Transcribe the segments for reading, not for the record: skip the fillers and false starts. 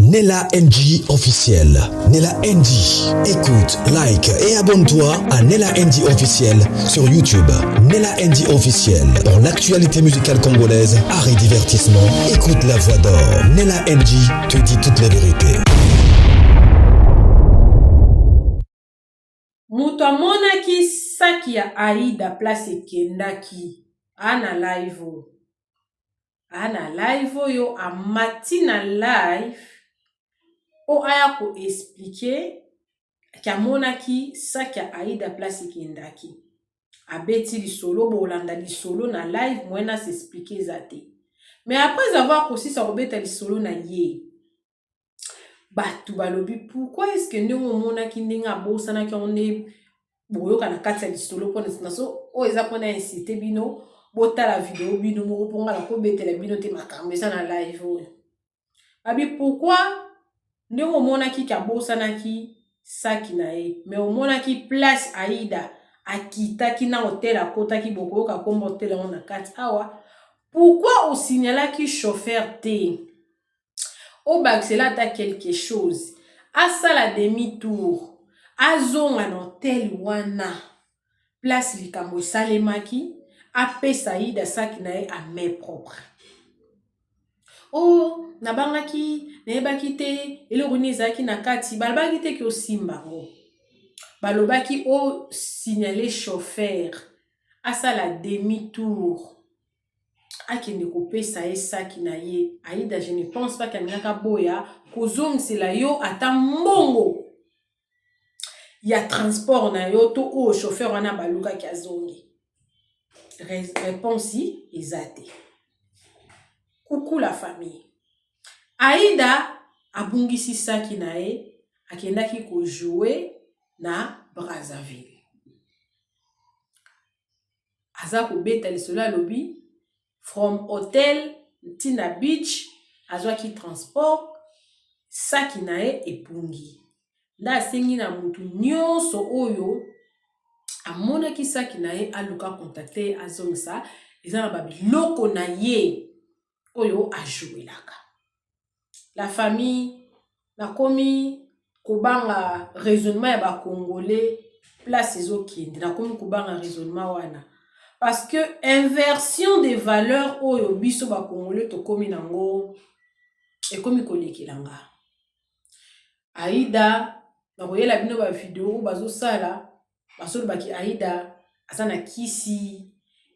Nella NG officiel. Nella NG. Écoute, like et abonne-toi à Nella NG officiel sur YouTube. Nella NG officiel. Pour l'actualité musicale congolaise, art et divertissement, écoute la voix d'or. Nella NG te dit toute la vérité. Mutu amonaki saki ya Aida place ekendaki ana live oyo amati na live o aya ko expliquer ki amonaki saki ya Aida place ekendaki abeti lisolo bolanda lisolo na live mwena s'expliquer zate mais après avoir kosisa kobeta lisolo na ye batu balobi pourquoi est-ce que ndenge omonaki ndenge abosanaki onde boyoka na kati ya lisolo pona naso o eza pona inciter bino botala video bino moko ponga la kobetela bino te makambo eza na live oyo abi pourquoi ndenge omonaki ki abosanaki saki na ye mais omonaki place Aida akitaki na hotel akotaki bokoyoka komba hotel yango na kati awa pourquoi osignalaki chauffeur te Obaxela ta quelque chose. Asa la demi-tour. Azonga na hotel wana. Place likambo salemaki. Ape Saïda saki na ye a main propre. Oh, nabangaki, nayebaki te, eloruni ezaki na kati, balbaki te ki osimba ngo. Balobaki o signaler chauffeur. Asa la demi-tour. Akende kopesa ye saki na ye Aida je ne pense pas qu'Aminaka boya kozongisela yo ata mbongo ya transport na yo to o chauffeur wana baluka ki azongi réponse ezate coucou la famille Aida abungisi saki na ye akendaki ko jouer na Brazzaville aza ko beta lisolo alobi from hotel Tina Beach azwaki transport saki na ye epungi nda sengi na mutu nyonso oyo amonaki saki na ye aluka contacter azongisa eza na babiloko na ye oyo ajouelaka la famille nakomi kobanga raisonnement ya bakongolais place ezokende nakomi kobanga raisonnement wana parce que inversion des valeurs oyo biso ba congolais to komi nango e komi kolekelanga Aida na koyela bino ba vidéo bazo sala basolo baki Aida asana kisi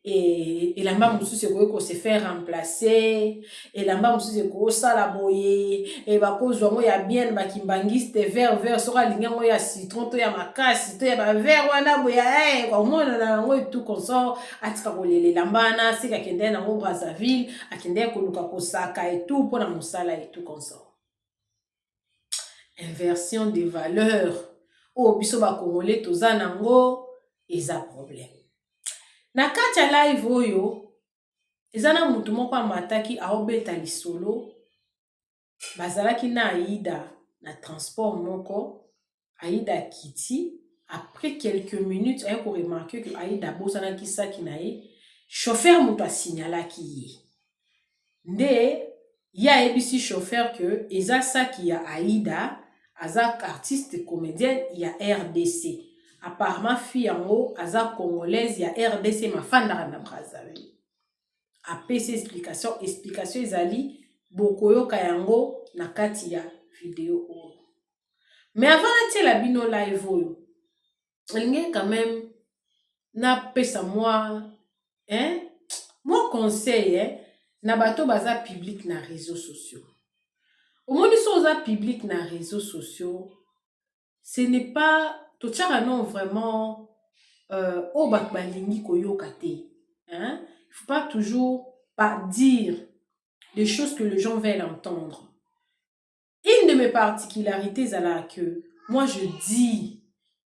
et lamba mususu ko se faire remplacer et lamba mususu ko sala boye et ba kozwa ngo ya bien ba kimbangiste vert sora linga ngo ya citron to ya makasi to ya ba vert wana boya kwa mona na ngo tout consort atika kolele lambana sika kende na ngo Brazzaville akende ko luka ko saka et tout pona musala et tout consort inversion des valeurs o biso ba congolais tozana ngo eza problème na kati ya live oyo ezana mutu moko amataki aobeta lisolo bazalaki na Aida na transport moko Aida kiti après quelques minutes ayako remarquer que Aida bosanaki saki na ye chauffeur mutu asignalaki ye nde ya ebisi chauffeur que eza saki ya Aida aza artiste comédienne ya RDC apparemment fille yango aza congolaise ya RDC mafandaka na Brazzaville apesi explication ezali bokoyoka yango na kati ya vidéo oyo mais avant natiela bino live oyo elingi quand même na pesa moi conseil na bato baza public na réseaux sociaux omoni so oza public na réseaux sociaux ce n'est pas totiaka non vraiment o bato balingi koyoka te hein? Il faut pas toujours pas dire des choses que les gens veulent entendre. Une de mes particularités c'est là que moi je dis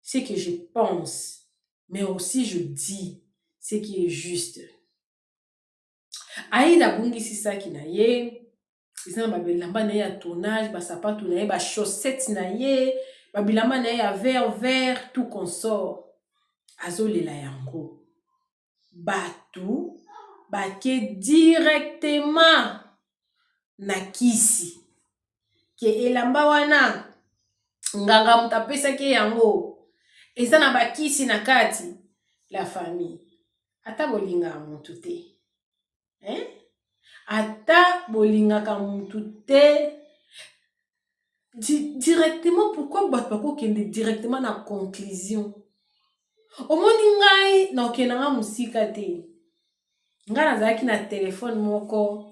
ce que je pense mais aussi je dis ce qui est juste. Aida bungisi saki na ye isa babilamba na ye ya tournage basapatu na ye ba chaussette na ye babilamba na ye ya vert tout consort azolela yango batu bake directement na kisi ke elamba wana nganga moto apesaki yango eza na bakisi na kati, la famille ata bolingaka motu te, ata bolingaka motu te, directement pourquoi bato bakokende directement na conclusion. Omoni ngai nakendanga mosika te, ngai nazalaki na telefone moko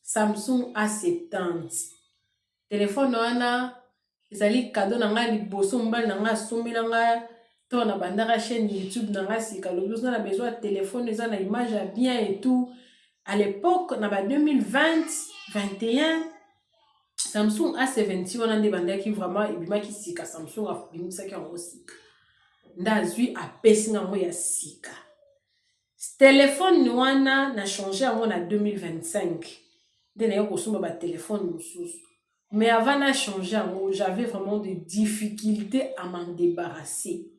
Samsung A70. Telefone wana ezali cadeau na ngai liboso mobali na ngai asombela ngai to na bandaka chaîne YouTube na ngai sika lobi na besoin de téléphone eza na image ya bien et tout. À l'époque na ba 2020-21 Samsung A70 wana nde bandaki vraiment ebimaki sika Samsung abimisaki yango sika. Ndazwi apesi nango ya sika. Téléphone wana na changé yango na 2025. Nde na yo kosomba ba téléphone mosusu. Mais avant de changer, j'avais vraiment des difficultés à m'en débarrasser.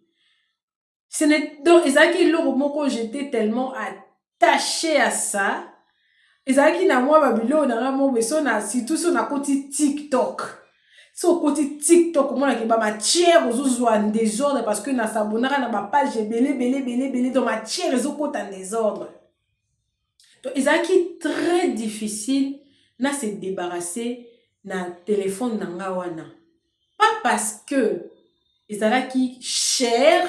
Donc, j'étais tellement attachée à ça. Surtout sur le côté TikTok. Sur le côté TikTok, moi, ma chair en désordre parce que na sabonara na ma page belé dans ma chair en désordre. Donc, c'est très difficile de se débarrasser na téléphone nanga wana. Pas parce que ezalaki cher,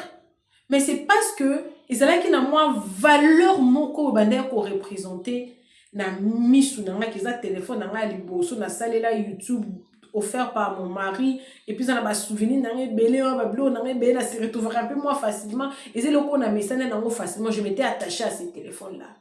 mais c'est parce que ezalaki na moi valeur moko bande ko représenter na misu nanga ki za téléphone nanga liboso na salela YouTube offert par mon mari et puis ça na ba souvenir nanga belé ba blo nanga belé na se retrouver un peu moins facilement et c'est le ko na message nanga facilement, je m'étais attachée à ces téléphones là.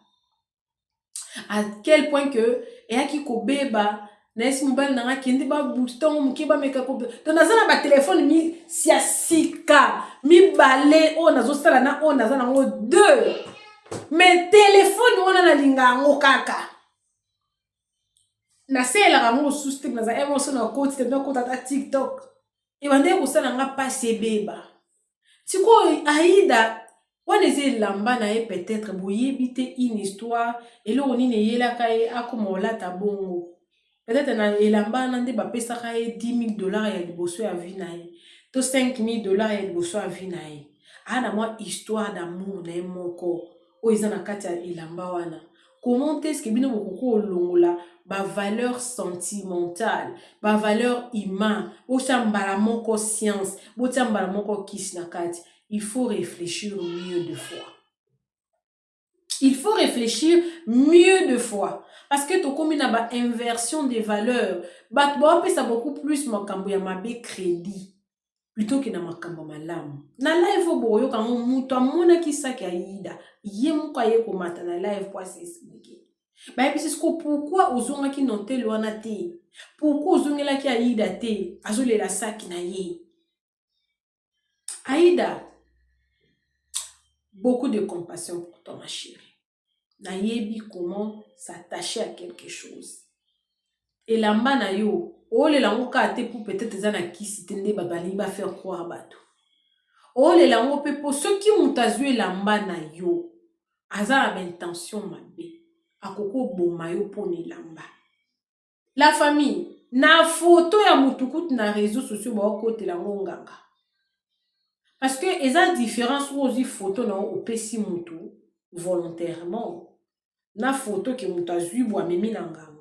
À quel point que eyaki ko beba na esi mobile nanga kendi ba bouton muke ba meka ko to nazana ba téléphone mi sia sika mi balé o nazo sala na o nazana ngo 2 mais téléphone wana na linga ngo kaka na sela ka ngo sustek na za emotion na koti te na kota ta TikTok e bande ko sala nga passe beba tiko Aïda wana eze lamba na ye peut-être boyebi te une histoire eloko nini eyelaka ye akoma olata bongo. Peut-être na elamba nande ba pesaka ye $10,000 ya liboso ya vie na ye to $5,000 ya liboso ya vie na ye. Ana moi histoire d'amour na ye moko o eza na kati ya elamba wana. Comment est-ce que bino bokoko olongola ba valeur sentimentale, ba valeur humaine, o chambala moko science, bo chambala moko kisi na kati. Il faut réfléchir mieux de fois. Il faut réfléchir mieux de fois. Parce que tu as une inversion des valeurs. Ça beaucoup plus makambo ya mabe crédit. Plutôt que na makambo malamu. Na live boyo quand mutu amona kisaki Aïda. Ye muko ye ko mata na live pour s'expliquer. Bah et puis c'est ce que pourquoi ozonga ki noté loana te. Pourquoi ozongela ki Aïda te. Azolela saki na ye. Aïda, beaucoup de compassion pour toi ma chérie. Nayebi comment s'attacher à quelque chose. Et lamba na yo, o le lango ka te pour peut-être zana kisi tende babali ba faire croire bato. O le lango pe pour ceux qui mutazue lamba na yo, aza na intention mabe, akoko boma yo poni lamba. La famille, na photo ya mutukut na réseaux sociaux ba kote lango nganga. Parce que eza différence ozi photo na o pesi mutu volontairement. Na photo ke mutazui bo amemi na nganga.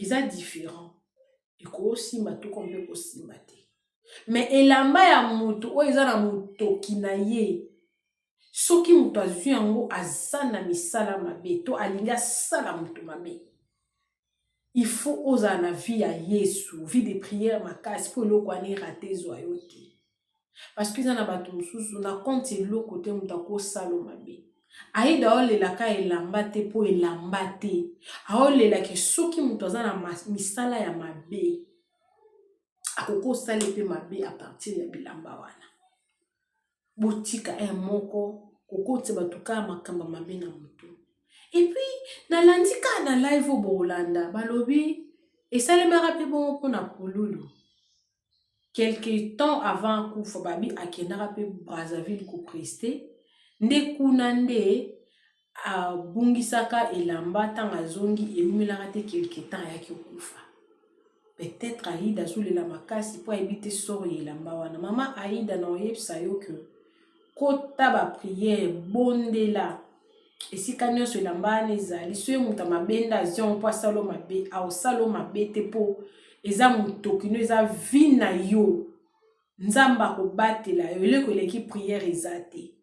Eza différent. Et ko simba to kombe ko simba te. Mais elamba ya mutu o eza na muto kinaye. Soki mutazui yango azana misala mabe to alinga sala mutu mabe. Il faut oza na vie ya Yesu, vie de prière makasi pour lo kwani raté zoyote. Parce que ça n'a pas tout sous na compte lo côté mutako salo mabe. Aïda olela ka elamba te po elamba te. Aolela ke soki mutu aza na misala ya mabe. Akoko sale pe mabe à partir ya bilamba wana. Botika moko koko te batuka makamba mabe na mutu. Et puis na landika na live au Bolanda balobi et ça le m'a rappelé bon pour na polulu. Quelque temps avant kufa babi akendaka pe Brazzaville ko prester nde kuna nde a bungisaka elamba tanga zongi elumelaka te quelque temps yaki kufa. peut-être Aïda azolela makasi po ayebi soro yelamba wana. Mama Aïda na oyebisa yo ke kota ba prière bondela esika nyonso elamba wana ezali soki moto amabenda azion mpo asala mabe aosala mabe te mpo eza motokino eza vi na yo nzambe akobatela yo eloko eleki prière eza te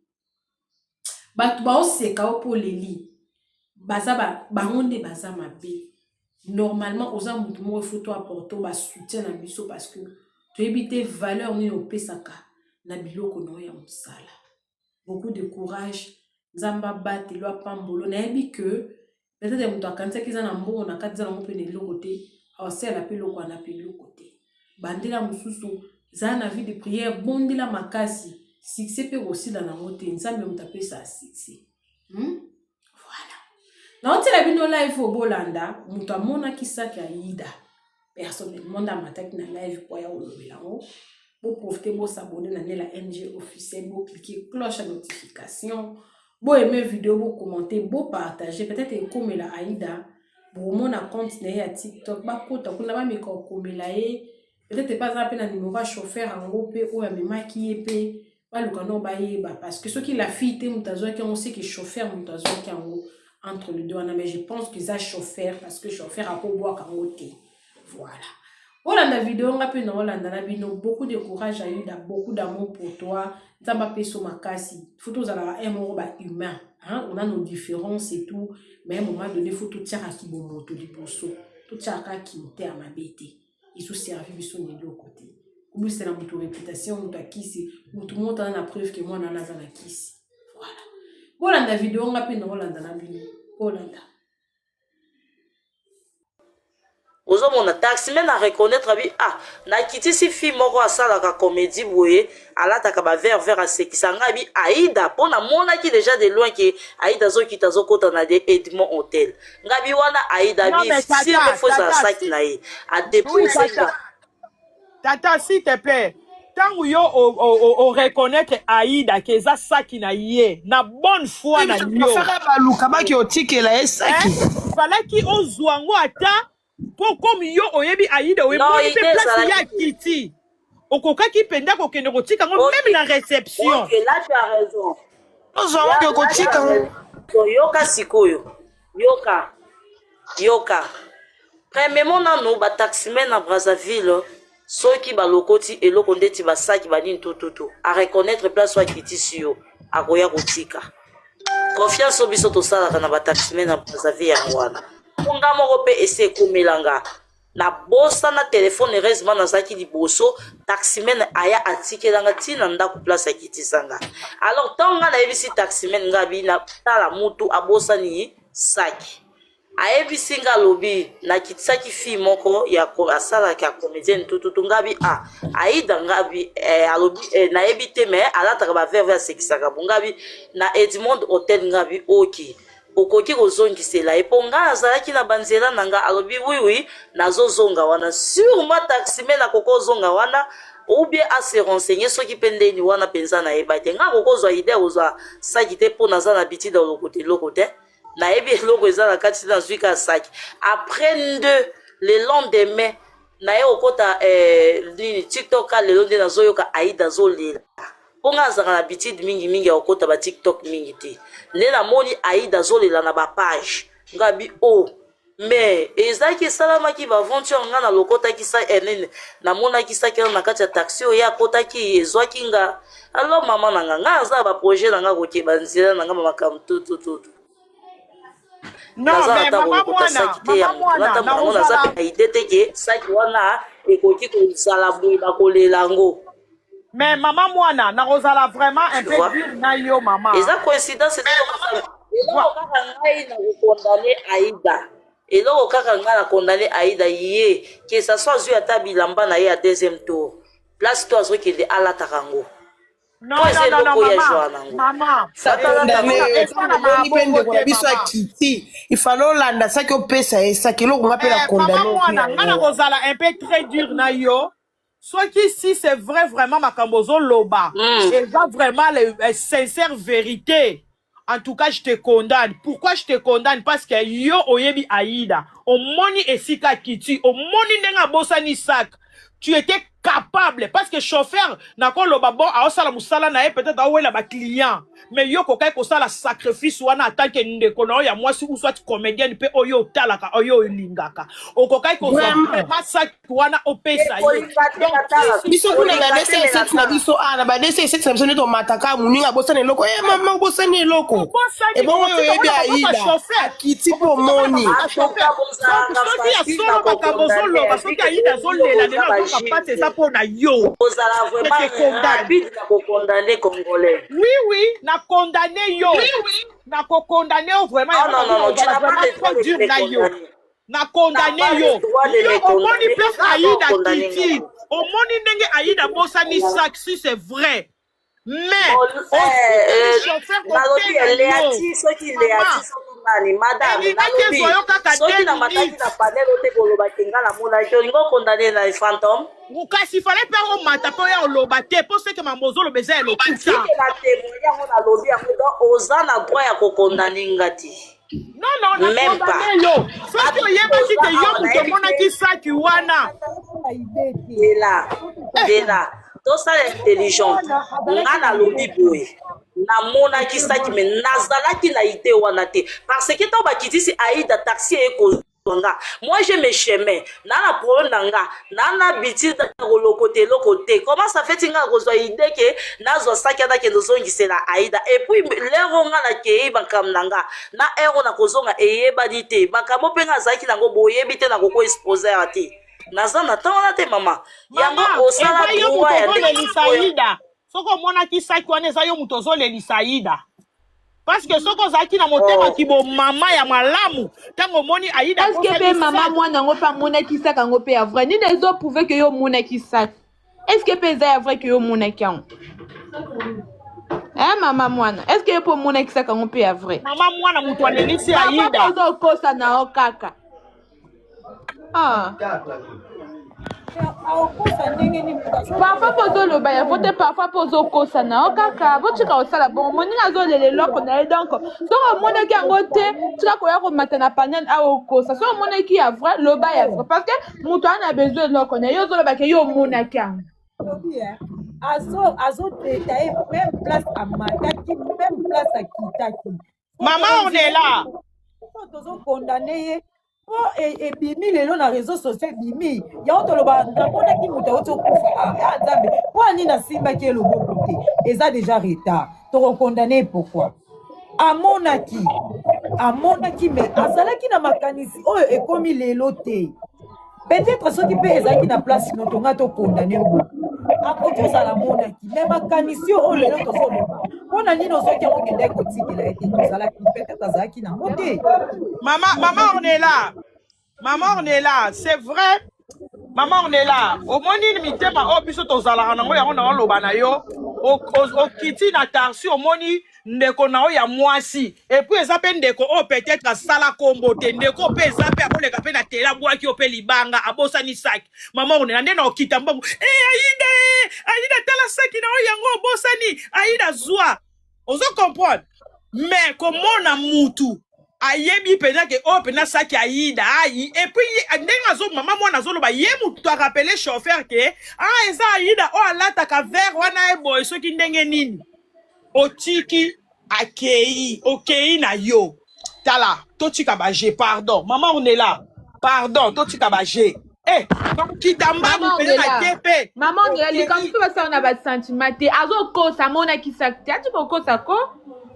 bato baoseka yo mpo leli bango nde baza mabe. Normalement oza moto moko efo to apporte basoutien na biso parce que toyebi te valeur nini opesaka na biloko na yo ya mosala. Beaucoup de courage nzamba batelo apambolo nayebi que peut-être moto akanisaki eza na mbongo na kati eza nango mpe na eloko te aosala mpe eloko wana mpe eloko te. Bandela mosusu za na vie de prière bondela makasi succès mpe kosila nango te nzambe moto apesa succès. Voilà. Naotela bino live obolanda moto amonaki saki Aïda personnellement na mataki na live po ya olobela yango. Vous profitez de vous abonner à la NG officielle, vous cliquez cloche à notification, vous aimez la vidéo, vous commentez, vous partagez, peut-être comme la Aïda, vous mon compte à TikTok, peut-être pas un peu un numéro chauffeur en groupe ou un maquillé pas le canon parce que ce qui la fille qui on sait que chauffeur qui en entre les deux, mais je pense que ça chauffeur parce que chauffeur a pas boire en côté. Voilà. Olanda vidéo ngapi na Olanda na bino beaucoup de courage Aïda, beaucoup d'amour pour toi. Nzamba peso makasi. Photo za la un ba humain, hein, on a nos différences et tout, mais à un moment donné photo tiara ki bomoto liboso. Tout tiara ki mte à mabete. Ils sont servi biso ni de côté. Kubu c'est la moto réputation moto kisi, moto monta na preuve que moi na naza na kisi. Voilà. Olanda vidéo ngapi na Olanda na bino. Olanda. Ozo mona taxi men à reconnaître abi na kiti si fille moko asala ka comédie boye alata ka ba vers à ce qui sanga bi Aïda pona mona ki déjà de loin que Aïda zo kita zo kota na de Edmond Hotel ngabi wana Aïda bi si me faut ça sac na ye a déposer Tata s'il te plaît tant yo o reconnaître Aïda que ça saki na ye na bonne foi na yo fera baluka ba ki otikela esaki fallait ki ozwango ata pour comme yo oyebi Aïda oyebi place ya kiti okoka ki penda ko kende ko tika même la réception. OK là tu as raison. Ozo ko tika yoka sikoyo yoka premièrement nanu ba taximen na Brazzaville soki ba lokoti eloko ndeti ba saki ba nini tututu a reconnaître place wa kiti siyo akoya ko tika confiance obiso to sala kana ba taximen na Brazzaville ya wana nga moko pe ese komelanga na bosa na telefone heureusement nazaki liboso taximen aya atikelanga tina ndako place akitisanga alors tonga na yebisi taximen ngabi na tala mutu abosa ni saki ayebisi nga lobi na kitisaki fille moko ya asala ka comédienne tututu ngabi Aïda ngabi alobi na yebite mais alataka ba verve sekisaka ngabi na Edmond Hotel ngabi OK okoki kozongisela eponga azalaki na banzela nanga alobi oui nazozonga wana sûrement taximen akokozonga wana ou bien à se renseigner soki pendeni wana penza na ebate nga kokozwa idée ozwa saki te po naza na biti dans le côté na ebi eloko ezala kati na zwika saki après le lendemain na ye okota TikTok lelo nde nazoyoka Aïda zolela ponga azaka na bitide mingi okota ba TikTok mingi te lela moni Aïda zolela na ba page ngabi mais ezaki salama ki ba aventure nga na lokota ki sa enene na mona ki sa kela na kati ya taxi ya kota ki ezwaki nga alors mama nga za ba projet nga ko ke banzela nga mama kam tout non mais mama mwana naza pe idée te ke saki wana ekoki ko sala boy ba kolelango. Mais maman mwana na rozala vraiment un peu dur na yo maman. Et ça coïncidence c'est ça. Et là kaka ngai na condamner Aïda. Et là kaka ngai na condamner Aïda yé que ça soit zu ata bilamba na ye à deuxième tour. Place toi zo ki de ala tarango. Non maman. Ça il fallait Olanda ça que pesa et ça que l'on appelle la condamner. Maman mwana na rozala un peu très dur na yo. Soit ici c'est vrai vraiment makambozo loba et va vraiment les sincère vérité en tout cas, je te condamne. Pourquoi je te condamne? Parce que yo oyebi Aïda. Au moni esika kiti. Au moni nenga bosani sak. Tu étais capable. Parce que chauffeur, nako lo babo, a osala musala na peut-être a ouela ba client. Mais yo kokai ko sala sacrifice wana en que ndeko na ya moi si ou soit comédienne pe oyo talaka oyo lingaka. O kokai ko sala sak wana opesa yo. Biso kuna na DC7 na biso na ba DC7 na biso neto mataka muninga bosane loko. Maman bosane loko. E bon oyo ebi Aïda. Kiti po moni. Soki ya solo bakabozo loba soki Aïda zolela nena kapate ça pour na yo. Ozala vraiment rapide na condamner congolais. Oui, na condamné yo. Na condamné vraiment. Non, tu n'as pas de dur na yo. Na condamné yo. Au moni place Aïda Kiti. Au moni ndenge Aïda bosani sac si c'est vrai. Mais chauffeur nalobi eleati soki eleati soki madame nalobi soki na mataki na panel ote koloba kenga na mona yo lingo condamné na fantôme kasi fallait pas au mata po ya oloba te po se que mamozo lo beza lo kuta si que la témoin yango na lobi yango donc oza na droit ya ko condamner ngati non même pas yo soki oyeba ki te yo muto mona ki saki wana de là tosala intelligente nga nalobi boye namonaki saki me nazalaki na ide wana te parce que ntango bakitisi Aïda taxi ekozwanga moi j'ai mes chemins nana problème na nga nana biti koloko te comment ça fait nga kozwa ide ke nazwa saki atakende ozongisela Aïda et puis lero nga nakei makambo na nga na ero nakozonga eyebani te makambo mpe nga azalaki nango boyebi te nakoko expose ya te naza na ntango te mama yango osala droit ya Aïda soko mona ki saki wana eza yo mutu ozolelisa Aïda parce que soko ozalaki na motema kibo mama ya malamu ntango omoni Aïda est-ce que pe mama mwana yango mpe amonaki saki yango mpe ya vrai nini ezoprouve ke yo omonaki saki est-ce que pe eza ya vrai ke yo omonaki yango mama mwana est-ce que yo mpe omonaki saki yango mpe ya vrai mama mwana mutu alelisi Aïda ozokosa na yo kaka parfois pozoloba ya vote parfois pozokosa na yo kaka botika kosala bon moninga azolela eloko na ye donc soki omonaki yango te tika koya komata na panel aokosa soki omonaki ya vrai loba ya vrai parce que moto ana besoin eloko na ye ozolobake yo omonaki yango azoteta ye même place amataki même place akitaki mama on est là tozokondane ye po ebimi lelo na réseau social ebimi yango toloba namonaki moto auti okufa ya nzambe po ani nasimbaki ye loboko te eza déjà retard tokokondane pourquoi amonaki me azalaki na makanisi oyo ekomi lelo te peut-être soki mpe ezalaki na place no tonga tokondane yo akoki ozala monaki me makanisi oyo lelo tozoloba mpona nini ozoki yango kende kotikela ete tozalaki peut-être azalaki nango te maman on est là c'est vrai maman on est là omoni mitema o biso tozalaka nango yango na oloba na yo okiti na tarsi omoni ndeko na yo ya mwasi et puis eza mpe ndeko oyo peut-être asala kombo te ndeko mpe eza mpe akoleka mpe na tela bwaki yo mpe libanga abosani saki mama onela nde na okita mbongo Aïda tala saki na yo yango obosani Aïda zwa ozo comprendre mais komona mutu ayebi pena ke o pena saki Aïda ayi et puis ndenge azo mama mwana azoloba ye mutu arapele chauffeur ke eza Aïda o alataka verre wana eboye soki ndenge nini otiki okei na yo tala totika baje pardon maman on est là pardon totika baje donc kitamba mupele na kepe maman on est là likambo mpe basala na basentiment te azokosa monaki saki te ati kokosa ko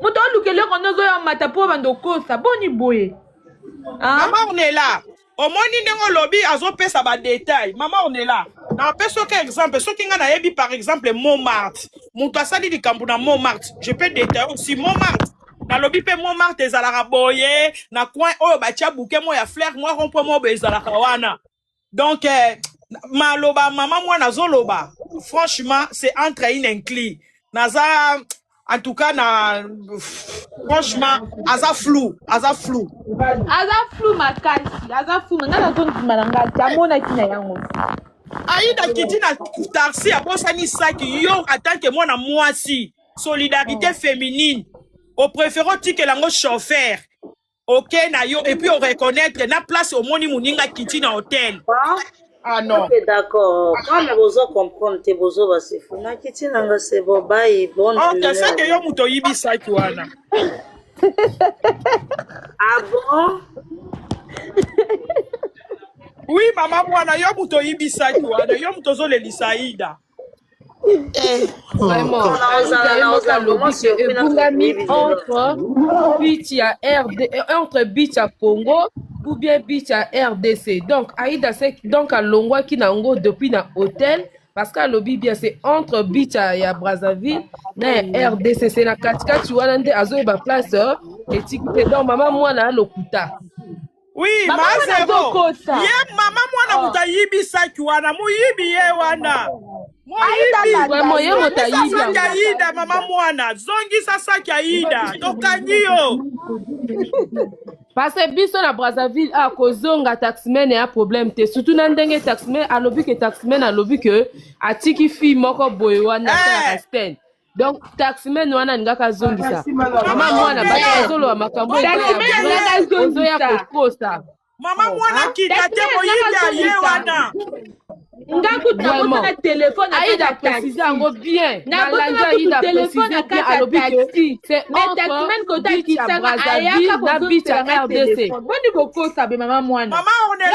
moto olukeli kono ozoya mata mpo banda okosa boni boye maman on est là omoni ndenge olobi azopesa badetail maman on est là napesi oke exemple soki nga nayebi par exemple Montmartre moto asali likambo na Montmartre je peux détailler aussi Montmartre nalobi mpe Montmartre ezalaka boye na coin oyo batia bouke mo ya fleur mo rompo mo boye ezalaka wana donc maloba mama mwana azoloba franchement c'est entre une incline naza en tout cas franchement aza flou makasi aza flou nga nazondima na nga te amonaki na yango Aïda kiti na taxi abosani saki yo en tant que mwana mwasi solidarité féminine au préféré tika lango chauffeur. OK na yo et puis on reconnaître na place au moni muninga kiti na hôtel. Ah non. Ok, d'accord. Quand mais vous comprendre, t'es besoin va se faire. Na kiti nanga c'est bon, bye, bonne Oh, journée. t'as ça que yo muto yibisa kiwana. Ah bon? Oui, maman mwana yo muto yibisa kiwana, yo muto zo le lisaïda. Vraiment, ebungami entre beach à Congo ou bien beach à RDC. Donc, Aïda, c'est donc à Longwa qui n'a ngo depuis na hôtel. Parce qu'à lobby bien c'est entre beach à Brazzaville na RDC c'est na katika tu vois nande azo ba place et tikite donc maman moi na lokuta. Oui, mazero. Ye mama mwana muta yibisa kiwana, mu yibi ye wana. Vraiment ye mota yibi. Aïda mama mwana, zongi sasa Aïda. Tokanyo. Parce que biso na Brazzaville a kozonga taximen a problème te surtout na ndenge taximen a lobby que taximen a lobby que atiki fi moko boy wana ta stand. Donc taximen wana ngaka zongisa. Mama mwana ba zolo wa makambo ya kokosa. Mama mwana kidate moyibi ye wana. Ngakuta na téléphone Aïda précise yango bien. Na langue Aïda précise bien à lobby que c'est mais taximen ko ta kitanga ayaka na beach à RDC. Boni boko sabe mama mwana. Mama on est là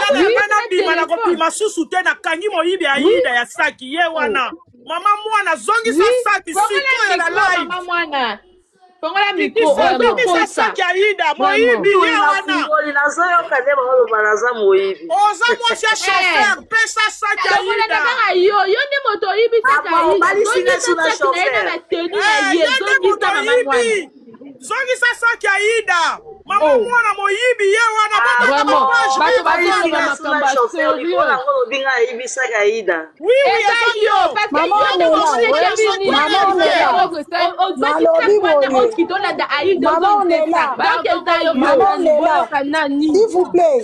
na bima na kopima susu te na kangi moyibi Aïda ya saki ye wana. Mama mwana zongi sa saki siko na live. Mama mwana. Pongola micro sa saki Aïda moyibi ye wana. Oza mwasi ya chauffeur pesa saki Aïda. Yo ne moto yibi saka Aïda. Zongi sa saki Aïda. Mama mwana moyibi ye wana vraiment s'il vous plaît,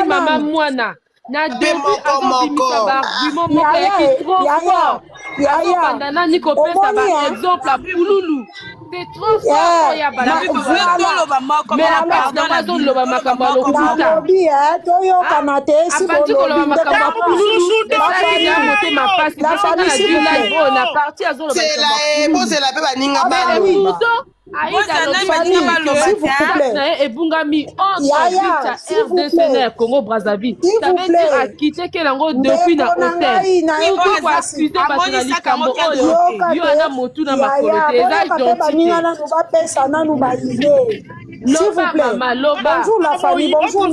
maman mwana na deux bandana ni kopesa ba exemple à Pouloulou c'est trop fort ya bana mais la place na mazo loba makambo lokuta toyokana te si loba makambo Pouloulou ya moté ma passe la famille sur live on a parti à zolo c'est la c'est la pe baninga ba Aïda et Bungami entre RDC Congo Brazzaville. Ça veut dire à quitter Kelango depuis na hôtel. Surtout pour accuser Batinali Kambo. Yo ana motu na makolote. Bonjour la famille, bonjour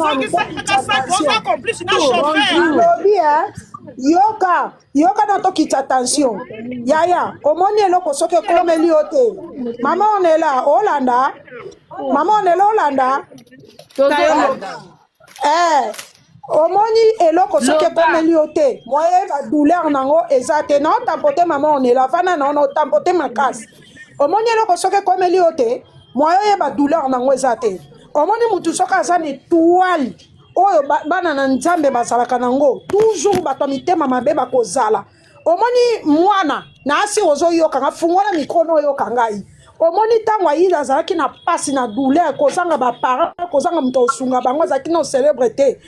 yoka na tokita attention yaya omoni eloko soki ekomeli yo te mama on est là Hollanda mama on est là Hollanda omoni eloko soki ekomeli yo te moye ba douleur nango eza te na otampote mama on est là fana na ono otampote makasi omoni eloko soki ekomeli yo te moye ba douleur nango eza te omoni mutu soki aza na étoile oyo bana na nzambe bazalaka nango toujours bato mitema mabe bakozala omoni mwana na asi ozoyoka nga fungola mikono oyoka ngai omoni ntango Aïda azalaki na pasi na douleur kozanga baparent kozanga moto osunga bango azalaki na célèbre te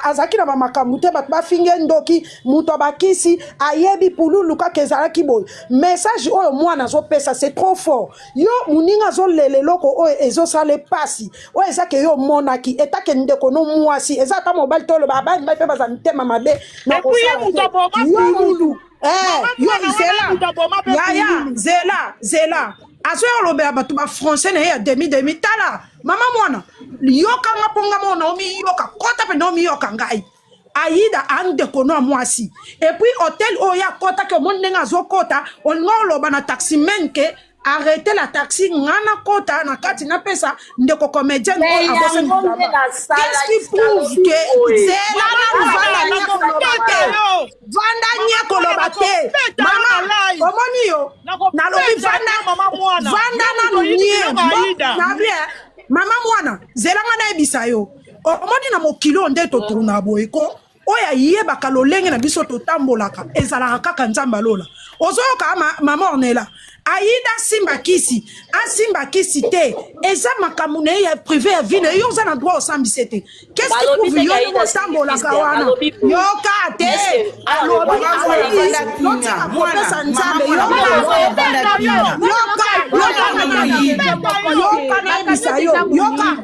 azalaki na bamakambo te bato bafinge ndoki moto bakisi ayebi Pouloulou kaka ezalaki boye message oyo mwana azopesa c'est trop fort yo moninga azolele eloko oyo ezosala pasi oyo ezake yo monaki etake ndeko no mwasi eza ata mobali to oloba abani mpe baza mitema mabe na kosala yo mutu yo zela azo yolobela bato ba français na ye ya demi tala mama mwana yoka nga ponga mona omi yoka kota pe no mi yoka ngai Aïda andeko no mwasi et puis hôtel oya kota ke mon ndenga zo kota on ngoloba na taximen ke arrêtez la taxi ngana kota na kati na pesa ndeko comédien qu'est-ce qui prouve que c'est là vanda nyako lobate mama omoni yo na lobi vanda na lunye na bien mama mwana zelanga na ebisa yo omoni na mokilo nde to tourna boyeko oyo ayebaka lolenge na biso totambolaka ezalaka kaka nzambe alola ozoyoka mama Ornella Aïda asimba kisi te eza makambo na ye ya privé ya vie na yo oza na droit osambisa te qu'est-ce qui prouve yo otambolaka wana yoka te alobi kopesa nzambe yoka nayebisa yo yoka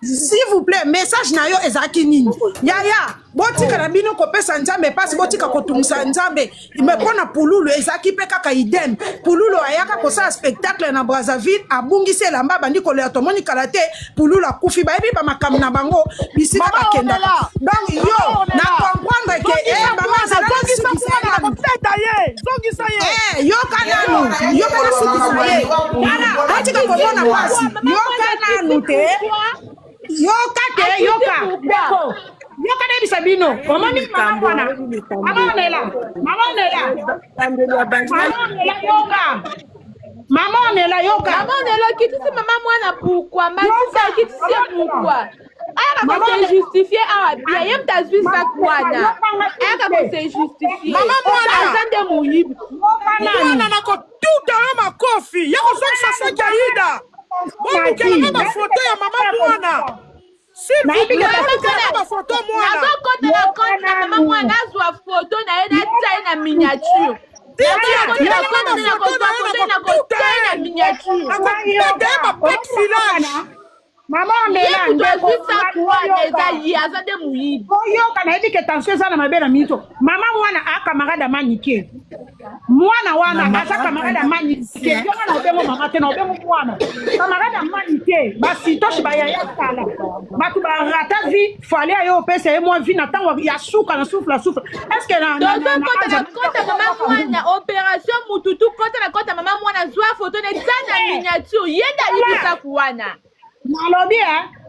s'il vous plaît message na yo ezalaki nini yaya botika na bino kopesa nzambe pasi botika kotungisa nzambe me mpona pululu ezalaki mpe kaka idem pululu ayaka kosala spectacle na Brazzaville abungisi elamba bandi kolela tomoni kala te pululu akufi bayebi bamakambo na bango bisika bakendaka donc yo na comprendre ke yoka nanu yoka nasukisa ye wana botika komona pasi yoka nanu te yoka nebisa bino omoni mama Ornella yoka kitisi mama mwana pourquoi matisa kitisi pourquoi aka ko se justifier awa bia ye mtazwi sakwana aka ko se justifier mama mwana azande muyibi mwana nako tuta na makofi yako sokisa saki Aïda bonukela na foto ya mama mwana mama mwana azwa foto na ye natia ye na miniature Mama Ornella oyoka nayebi ke tension eza na mabe na mito mama wana akamarade amanike mwana wana aza kamarade amanike yonga na obengo mama te na obengo mwana kamarade amanike basitoshi bayaya kala bato barata vi fale ayo opesa ye mwa vi na ntango ya suka na souffle est-ce que na mama mwana opération mututu kota na kota mama mwana zwa foto ne tana miniature yenda libisa kuwana nalobi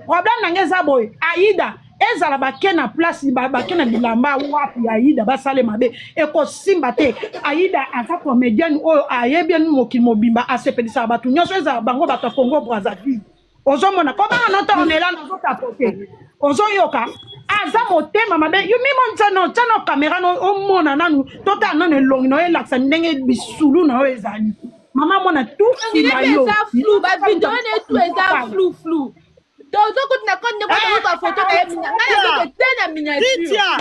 problème na nge eza boye Aïda ezala bake na place bake na bilamba wapi Aïda basale mabe ekosimba te Aïda aza comédienne oyo ayebi mokili mobimba asepelisaka bato nyonso ezala bango bato ya Congo Brazzaville ozomona komanga nota Ornella nazotapote ozoyoka aza motema mabe yo mimo ntano kamera omona nanu tota nano elongi na oyelakisa ndenge bisulu na oyo ezali mama mwana tout nsima yo flou ba video ne tout eza flou donc na konde ko ba photo na mina ngana ko tena miniature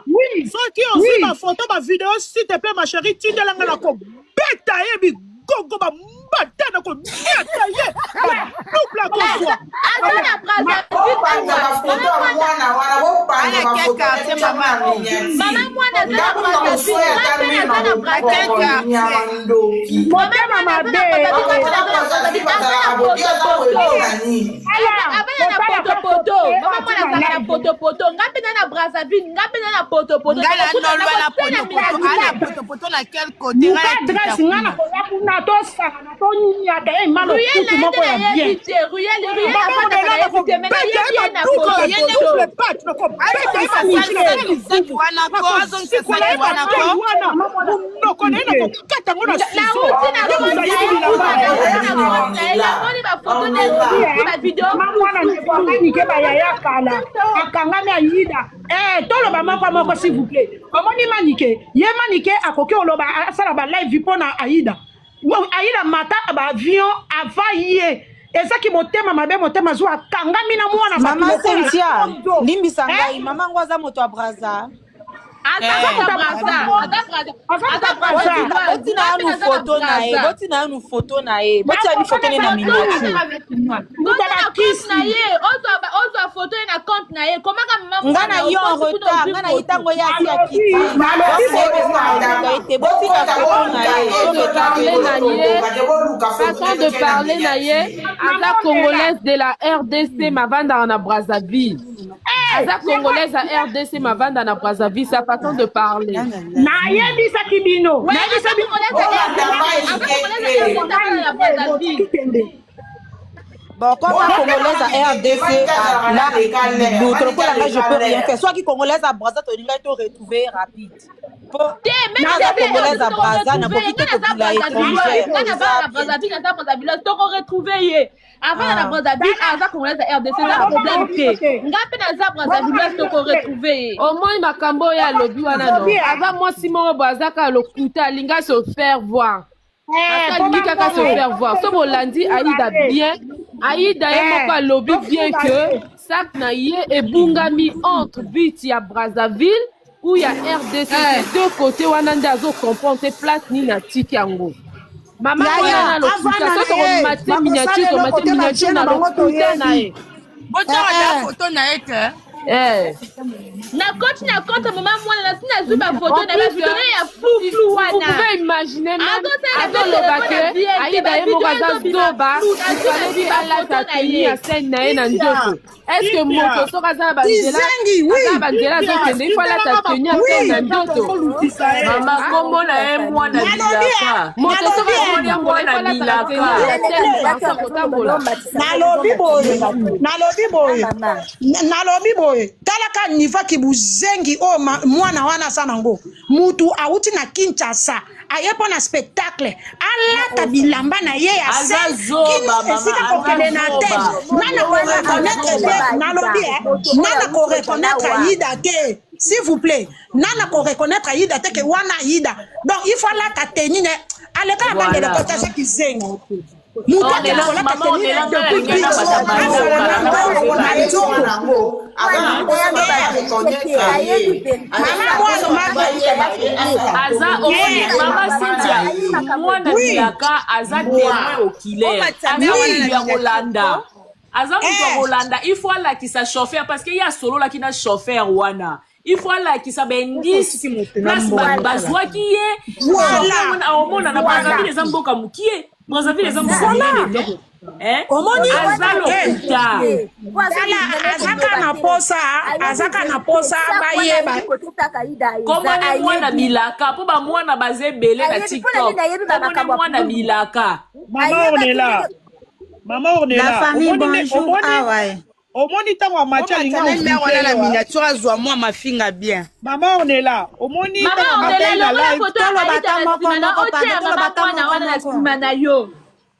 oui soki ozwi ba photo ba video s'il te plaît ma chérie tindelanga na ko beta yebi gogo ba mbata na ko beta ye double ko fois azana braza mama mwana zana poto ngapena na Brazzaville ngapena na poto na quel côté akangami Aïda toloba moko s'il vous plaît omoni manike ye manike akoki oloba asala ba live mpona Aïda mata ba avion ava ye ezaki motema mabe motema zwa akangami na mwana mama Cynthia limbisa ngai mama ngo aza moto ya Brazza botina yanu foto na ye botia foto na miniature ozwa foto na compte na ye komaka mama ngana yo en retard ngana itango ya kiti botina foto façon de parler na ye aza congolaise de la RDC mavanda na Brazzaville aza congolaise à RDC mavanda na Brazzaville sa façon de parler na yebisaki bino bon, comme congolaise à RDC, là, je peux rien faire. Soit qui congolaise à Brazza, tu dois te retrouver rapide. Congolaise à Brazza, n'a pas quitté la étrangère. retrouver Avant na Brazzaville, aza congolaise ya RDC, c'est un problème te. Ngapi na za Brazzaville to ko retrouver. Au moins makambo ya lobi wana no. Avant moi Simon Bazaka lokuta linga se faire voir. Parce que linga ka se faire voir. So Bolandi Aïda bien. Aïda est moko lobby bien que ça na yé et bungami entre but ya Brazzaville où il y a RDC deux côtés wana ndazo comprendre place ni na tikango. Maman wana lokuta so to maté miniature na lokuta na ye. Bota la photo na ete. Na compte maman moi na sina zuba photo na ba photo ya flou wana. Vous pouvez imaginer même avec le baquet Aïda et Mogaza Zoba fallait dire Allah ta tenue à scène na na ndoto. Est-ce que moto so kaza ba ndela ba ndela zo kende il faut la ta tenue à scène na ndoto. Maman kombo na moi na bilaka. Moto so kaza ya moi na bilaka. Nalobi boye talaka niva kibuzengi o mwana wana sana ngo mutu auti na Kinshasa ayepo na spectacle alata bilamba na ye ya esika kokende na tête nana ko reconnaître nana ko reconnaître Aïda te s'il vous plaît nana ko reconnaître Aïda te ke wana Aïda donc il faut la ta tenue aleka na bande ko tasa kizengi mutu akela la ta tenue Aza Mama Cynthia mwana bilaka aza témoin oculaire aza ya Rolanda aza mtu Rolanda il faut la qui sa chauffeur parce qu'il y a solo la qui na chauffeur wana il faut la qui sa bendis place bazwa qui est voilà on mona na Brazzaville les amboka mukie Brazzaville les amboka mukie omoni azalokuta azaka na posa bayeba komona mwana bilaka po ba mwana bazebele na TikTok komona mwana bilaka Maman on est là la famille bonjour ah ouais omoni tango amacha linga on la miniature azwa moi ma finga bien maman on est là omoni tango amacha la live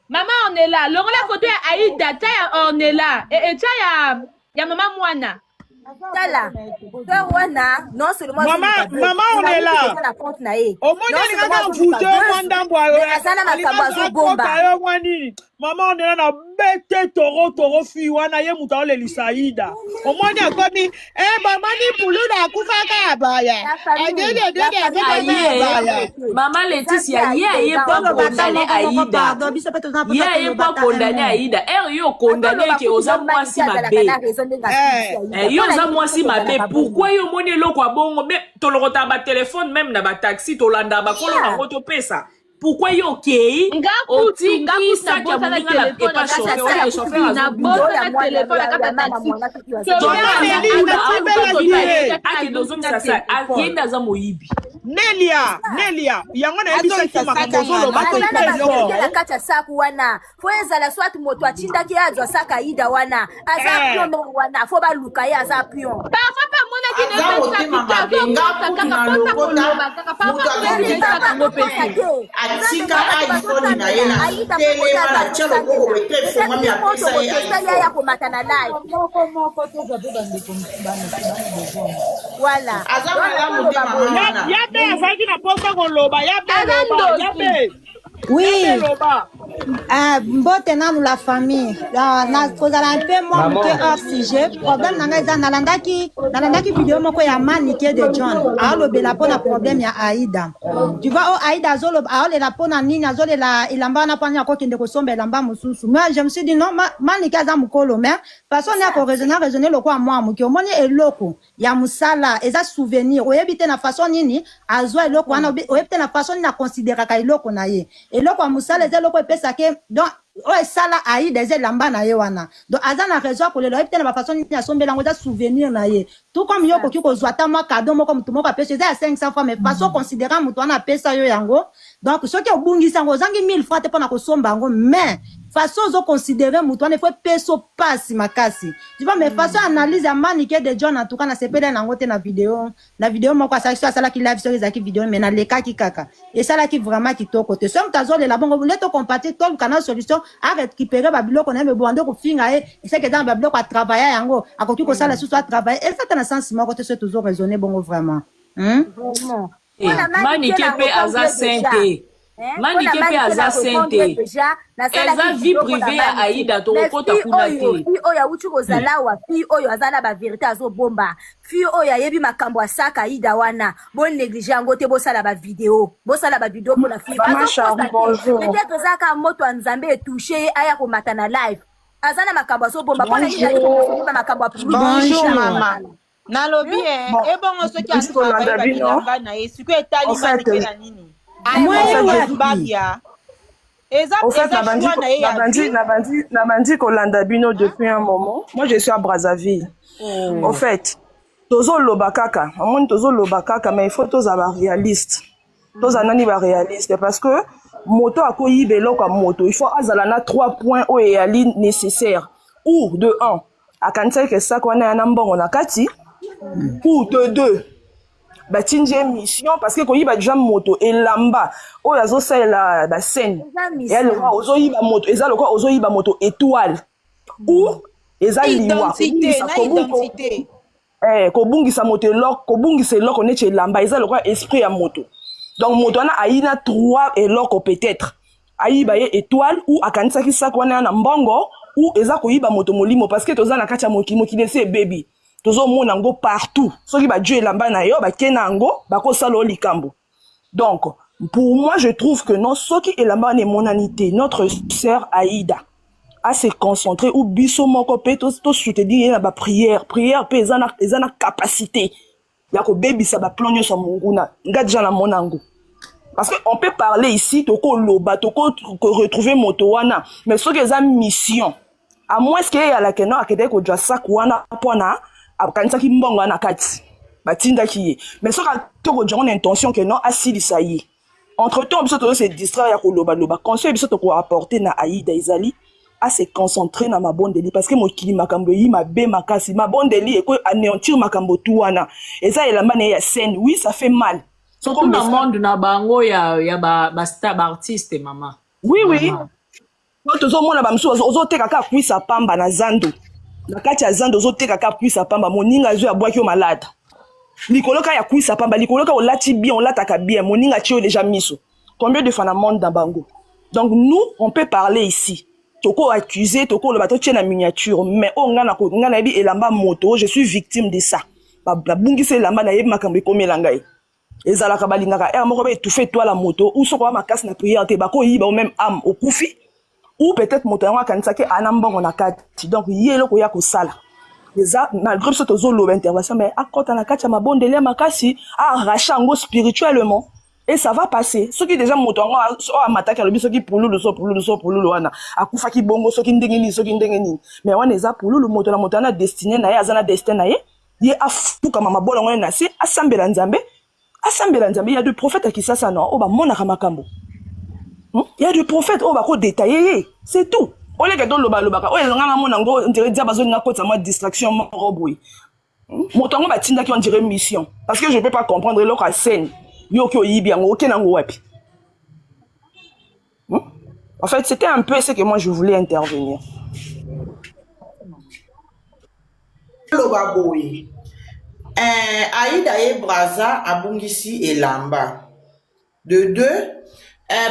Maman, on est là. Laurent, la photo est Aïda. On est là. Et tu y maman Moana. Tala. Non seulement maman on est là. Au moins il y a un photo maman on est là na bête toro fi wana ye muta ole lisaida. Au moins il y a comme maman ni pulu na kufaka baya. Maman Laetitia ye pas condamné Aïda. Ye pas condamné Aïda. Yo condamné que oza mwasi mabe. Yo oza mwasi mabe. Pourquoi yo moni eloko abongo me tolokota ba téléphone même na ba taxi tolanda ba kolo na ngoto pesa. Pourquoi yo kei oti sa kia muninga na epa chauffeur na bota na téléphone na kata taxi ake dozo sasa yenda za moyibi Nelia yango na ebisa ki makambo zolo la kata saku wana foeza la swat moto achinda ki azwa saka Aïda wana aza pion wana fo ba luka ya aza pion parfois pas mona ki ne atika iPhone na yena tele mala chalo ko bete fo mami apesa ya ko matana live voilà oui, mbote nanu la famille. Na kozala un peu moins que hors sujet. Problème nanga eza nalandaki vidéo moko ya Manike de John. Alobela pona problème ya Aïda. Tu vois oh Aïda azolo aolela pona nini azolela ilamba na panya ko kende ko somba ilamba mususu. Moi je me suis dit non Manike aza mukolo mais façon na ko raisonner loko a moi muki omoni eloko ya musala eza souvenir oyebite na façon nini azwa eloko wana oyebite na façon na considérer ka eloko na ye eloko ya musala eza eloko epesa ke donc oyo esala Aïda eza elamba na ye wana donc aza na raison kolela oyebite na bafaçon nini asombela yango eza souvenir na ye tout comme yo koki kozwa ta mwa cadeau moko mutu moko apesa eza ya 500 francs mais façon considérant mutu wana apesa yo yango donc soki obungisa yango ozangi 1000 francs te mpona kosomba yango mais façon ozo considérer mutu wana faut peso pasi makasi tu vois mais façon analyse ya manike de John en tout cas na sepele nango te na vidéo moko asala ki live sur ezaki vidéo mais na leka ki kaka et ça là qui vraiment kitoko te so mtazo le la bongo leto compater tout canal solution à récupérer ba biloko na me bondo ko finga et c'est que dans ba biloko à travailler yango akoki ko sala sous travailler et ça dans sens moko te so toujours raisonner bongo vraiment vraiment manike pe aza sainte manike pe aza sainte eza vie privée ya Aïda tokokota kuna te fi oyo awuti kozala wa fi oyo aza na baverité azobomba fi oyo ayebi makambo asaka Aïda wana bonéglige yango te bosala bavideo mpona fi peut-être ezaka moto ya nzambe etouche aya komata na live aza na makambo azobomba mpona Aïda makambo ya bonjour mama nalobi ebongo soki azobaba na ye siko etali manike na nini babia au fait, Nabandi Kolanda Bino depuis un moment. Moi, je suis à Brazzaville. Au fait, Tozo Lobakaka, mais il faut tous avoir réaliste. Tous anani ba réaliste parce que moto akoyi belo comme moto. Il faut azalana 3 points au yali nécessaire. Ou de 1, akansa que ça qu'on a un ambon na kati. Ou de 2. Batinje mission parce que quand il va déjà moto et lamba oh yazo ça la scène et elle ozo yiba moto eza lokwa ozo yiba moto étoile ou eza identité ko bungisa moto ko bungisa loko neche lamba eza lokwa esprit ya moto donc moto na aina 3 et loko peut-être ayiba ye étoile ou akanisa ki sa kwana na mbongo ou eza ko yiba moto molimo parce que toza na kacha mokimo ki laisse baby tozo mona ngo partout soki ba Dieu lamba na yo ba kena ngo ba ko salo likambo. Donc pour moi je trouve que non soki elamba ne monanité notre sœur Aïda à se concentrer ou biso moko pe to soutenir na ba prière pe ezana capacité ya ko baby ça ba plonyo sa munguna nga déjà na monango parce que on peut parler ici toko loba toko retrouver moto wana mais soki eza mission à moins que ya la keno akede ko jwa sakwana pona akanisa ki mbongo na kati batinda ki mais soka toko jonne intention que non asili ça y entre temps biso to se distraire ya ko loba conseil biso to ko apporter na Aïda Izali à se concentrer na mabondeli parce que mokili makambo yi mabe makasi mabondeli eko anéantir makambo tuwana eza elamba na ya scène oui ça fait mal surtout na monde na bango ya ba star artiste maman oui tozo mona ba mso ozo teka ka kuisa pamba na zando na kati ya zando ozo teka ka kuisa pamba moninga zo ya bwaki o malade likoloka ya kuisa pamba likoloka olati bien olataka bien moninga tio déjà miso combien de fois na monde dans bango donc nous on peut parler ici toko accuser toko le bateau tient la miniature mais on ngana bi elamba moto je suis victime de ça ba bungise elamba na yebi makambo ekomela ngai ezalaka balingaka moko ba étouffer toi la moto ou soko ma casse na prière te bako yiba même âme au kufi ou peut-être moto yango akanisa ke anambongo na kati donc yelo ko ya ko sala déjà malgré ce tozo lo intervention mais akota na kati ya mabondeli makasi arracher ngo spirituellement et ça va passer ce qui déjà moto yango amataka le biso ki pululu wana akufa ki bongo soki ndengeni mais wana eza pululu moto na destiné na ye azana destin na ye afuka mama bolongo na si asambela nzambe il y a des prophètes qui ça non o ba mona makambo. Il y a des prophètes au bako détaillé, c'est tout. On les gars loba oh ils ngana mona ngo on dirait dia bazoni na kota moi distraction mo roboui. Motongo ba tinda qui on dirait mission parce que je peux pas comprendre leur scène. Yo ki oyibi yango okenango wapi. En fait, c'était un peu ce que moi je voulais intervenir. Loba boy. Aïda et Braza abungisi elamba. De 2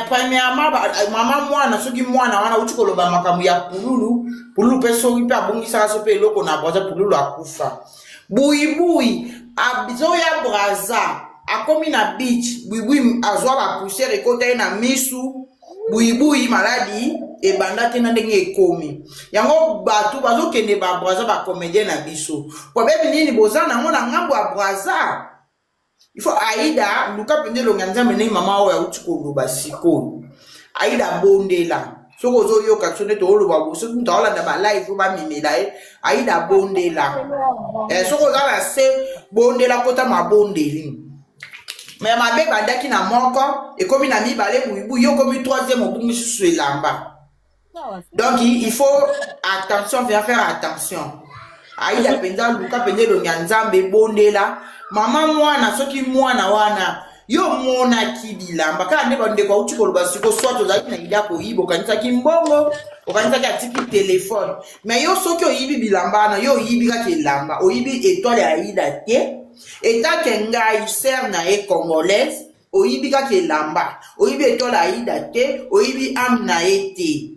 premièrement maman mwana soki mwana wana uti koloba makambo ya pululu pe soki pe abungisa so pe eloko na Braza pululu akufa buibui abizo ya Braza akomi na beach buibui azwa ba poussière ekota na misu buibui maladi ebanda tena ndenge ekomi yango batu bazokende ba Braza ba comédien na biso kwa bebi nini bozana ngona ngambo ya Braza. Il faut Aïda, Luka pende longanza mene mama oya utiko basiko. Aïda bondela. Soko zo yo katsone to lo babo so nta ola na ba live ba mimela Aïda bondela. Soko za la se bondela kota mabondeli. Mais ma beba ndaki na moko e komi na mibale buibu yo komi 3e obungi susu elamba. Donc, il faut attention, faire attention. Aïda penza luka penye lo nyanzambe bonde la. Maman mwana soki mwana wana. Yo mona kibilamba. Kala neba ndekwa uchi koluba siko soit ozaki na ida ko yibo kanisa ki mbongo. Okanisa ki atiki téléphone. Mais yo soki oyibi bilamba na yo yibi ka lamba. Oyibi étoile Aïda te. Eta kenga ser na e congolaise. Oyibi ka lamba. Oyibi étoile Aïda te. Oyibi am na ete.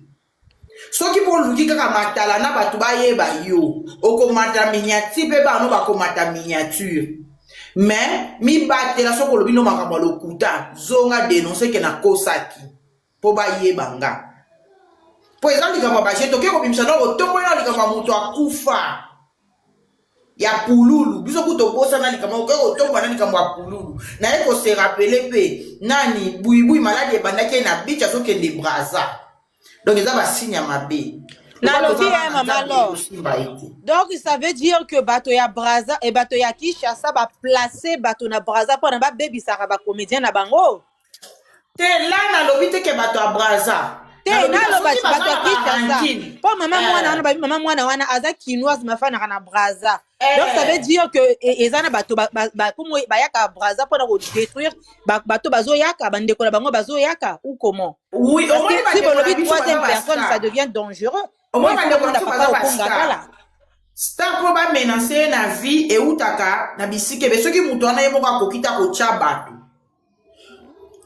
Soki pour luki kaka matala na batu ba yeba yo okomata miniature pe ba no bakomata miniature mais mi batela soko lobi no makambo lokuta zonga dénoncer ke na kosaki po ba yeba nga po ezali kama ba jeto ke ko bimisa no otombo na likama muto akufa ya pululu biso kuto bosa na likama ko otombo na likama ya pululu na eko se rappeler pe nani buibui malade bandaki na bicha soke de braza. Donc, ils ont un signe à ma bille. Donc, ça veut dire que Batoya Braza et Batoya Kishasa va placer Batona Braza pour un baby Saraba comédien à Bango. T'es là dans l'hôpital que Batoya Braza. T'es là dans Batoya Kishasa. Pour maman, moi, Aza Kinoise, ma femme, na Braza. Donc, ça veut dire que Ezana Bato, comme Bayaka Braza pour détruire Bato Bazoyaka, Bandeko Bango Bazoyaka, ou comment? Oui, parce que si vous le troisième personne, ça devient dangereux. Au moins, Star ko ba menacer na vie et utaka na bisike be soki mutu ana yemo ka kokita ko chabatu.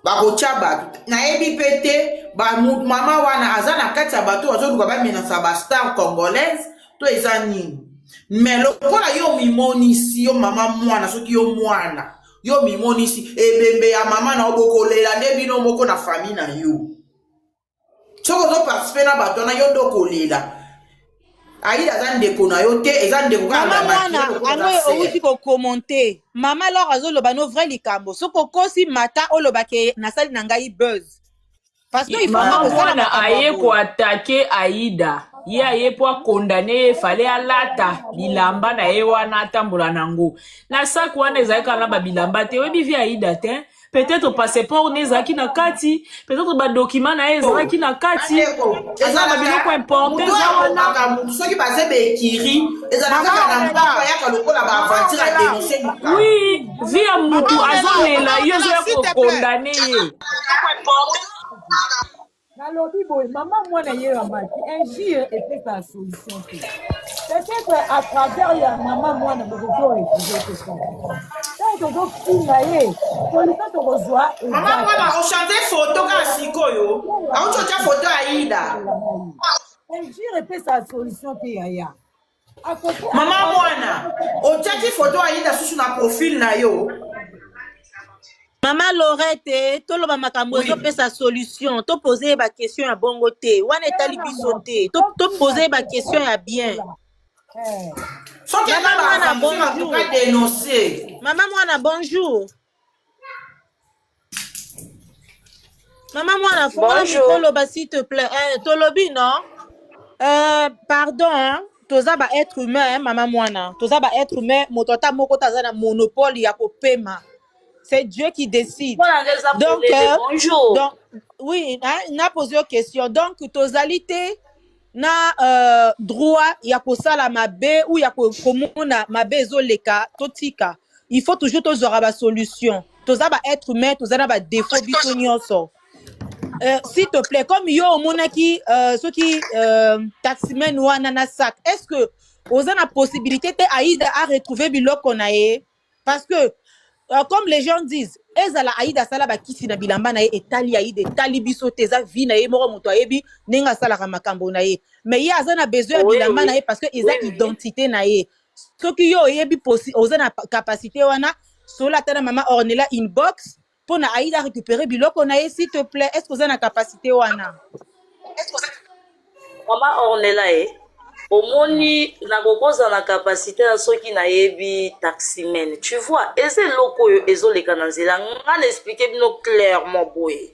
Ba ko chabatu. Na ebi pete ba mama wana azana kati ya bato azo duka ba menacer ba star congolaise to ezani. Mais lokola yo mimonisi yo mama mwana soki yo mwana. Yo mimonisi ebembe ya mama na obokolela ndebino moko na famille na yo. Soko zo participer na bato na yo dokolela. Aïda zande kona yo te ezande ko kala mwana ango outi ko commenter mama alors azo loba no vrai likambo soko kosi mata oloba ke nasali na ngai buzz parce que il faut mwana aye ko attaquer Aïda ye aye po condamner fallait alata bilamba na ye wana tambola nango na sak wana ezalika na ba bilamba te webi vi Aïda te peut-être passeport nezaki na kati peut-être ba document na ezaki na kati eza na biloko important za wana soki base be kiri ezalaka na mbapa yaka lokola ba aventure a dénoncer oui via mutu azonela yo zo ko condamner ye nalobi boye mama mwana ye ya mati un jour était sa solution peut-être à travers ya mama mwana bokoto étudier ça donc tozofinga ye polisa tokozwa mama mwana ochante photo ka sikoyo auchocha photo Aïda un jour était sa solution te yaya mama mwana ochaki photo Aïda susu na profil na yo. Maman Lorette, tout le monde a fait sa solution. Tu poser ma question à bon côté. Ou est allé bisoter. Tu poser ma question à bien. Maman bonjour. Maman moi bonjour. Maman moi bonjour. S'il te plaît. Tolobi non? Pardon. Toza ba être humain, maman moi na. Toza ba être humain. Motota moko taza na monopole ya ko paiement. C'est Dieu qui décide. Donc, bonjour. Donc, oui, n'a posé une question. Donc, totalité, na droit, ya ko sala mabe ou ya ko komona mabe zoleka totika. Il faut toujours tozora ba solution. Toza ba être humain, toza na ba défaut biso nyonso. S'il te plaît, comme yo monaki ceux qui taximen wana na sac. Est-ce que vous avez la possibilité de Aïda à retrouver biloko nae parce que comme les gens disent, ezala Aïda sala ba kisi na bilamba na ye etali Aïda etali biso teza vi na ye moko moto ayebi nenga sala ka makambo na ye mais ye azana besoin bilamba na ye parce que eza identité na ye soki yo yebi possible ozana capacité wana sola tana mama Ornella inbox pour na Aïda récupérer biloko na ye s'il te plaît est-ce que ozana capacité wana mama Ornella omoni na kokoza na capacité na soki na yebi taximen tu vois eze loko yo ezoleka na nzela ngana expliquer bino clairement boye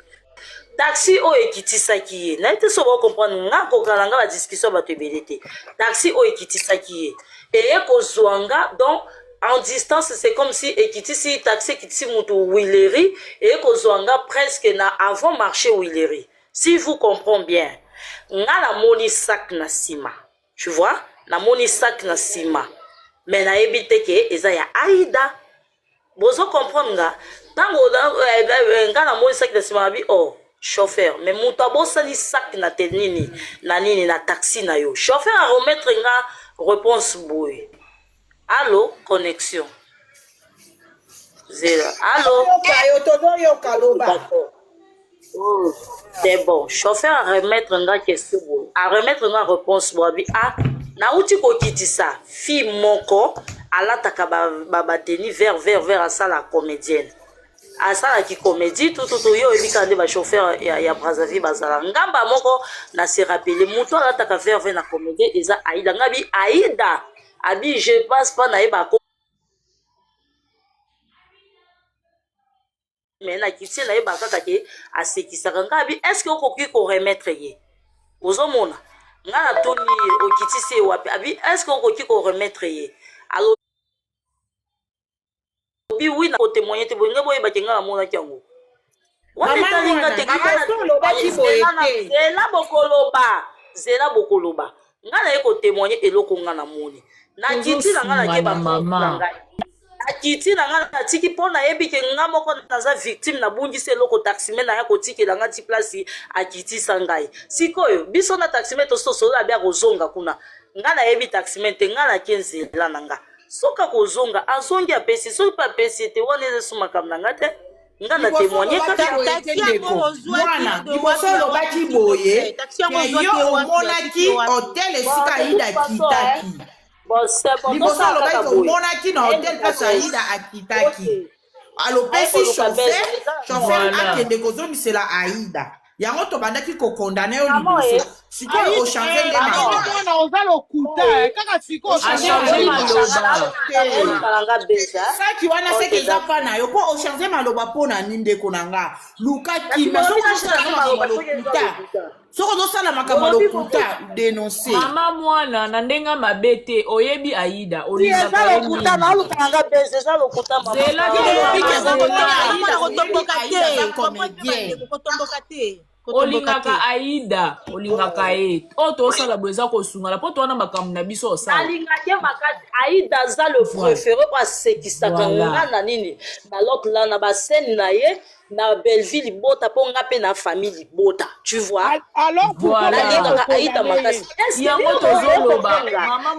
taxi o ekitisaki ye na ete so ba comprendre nga kokala nga la discussion ba tebele te taxi o ekitisaki ye eye kozwanga donc en distance c'est comme si ekitisi taxi ekitisi mutu Willery eye kozwanga presque na avant marché Willery si vous comprenez bien nga na moni sac na sima tu vois na moni sac na sima mais na yebi ke eza ya Aïda bozo comprendre nga tango nga na moni sac na sima bi oh chauffeur mais muto abosali sac na tenini na nini na taxi na yo chauffeur a remettre nga réponse boy allo connexion zéro allo oh, c'est bon chauffeur a remettre nga question boy a remettre nga réponse boy bi ah na uti ko kitisa fi moko alataka ba teni vers à ça la comédienne à ça qui comédie tout yo ebika nde ba chauffeur ya Brazzaville bazala ngamba moko na se rappeler muto alataka vers na comédie eza Aïda ngabi Aïda abi je passe pas na eba ko mais na kitse na eba kaka ke asekisaka ngabi est-ce que okoki ko remettre ye ozomona nga na toni okitise wapi abi est-ce que okoki ko remettre ye alors bi oui na ko témoigner te bonge boye bakenga na mona kyango wana talinga te zela bokoloba nga na ko témoigner eloko nga na moni na kiti na nga na ke ba mama akiti na nga na tiki pona yebi ke nga moko naza victime na bungisi eloko taxime na ya kotikela nga ti place akiti sangai sikoyo biso na taxime to sosola bia kozonga kuna nga na yebi taxime te nga na kenzela na nga soka kozonga azongi apesi soki pa pesi te wana eze sumakam na nga te nga na témoigner mwana liboso olobaki boye yo omonaki hotel esika Aïda akitaki liboso olobaki omonaki na hotel place Aïda akitaki alopesi chauffeur akende kozomisela Aïda yango tobandaki kokondane yo liboso sikoyo ochange nde mwana oza lokuta kaka sikoyo saki wana seke eza mpa na yo mpo ochange maloba mpo na nini ndeko na nga luka kima soko ozosala makambo ya lokuta denonce mama mwana na ndenga mabe te oyebi Aïda olingaka olingaka Aïda olingaka ye o tosala bweza kosungala po towana makambo na biso osala alingaki makasi Aïda aza le préféré po asekisaka nga na nini na lote la na basene na ye na Belleville bota po nga pe na famille bota tu vois alors voilà Aïda makasi yango tozoloba mama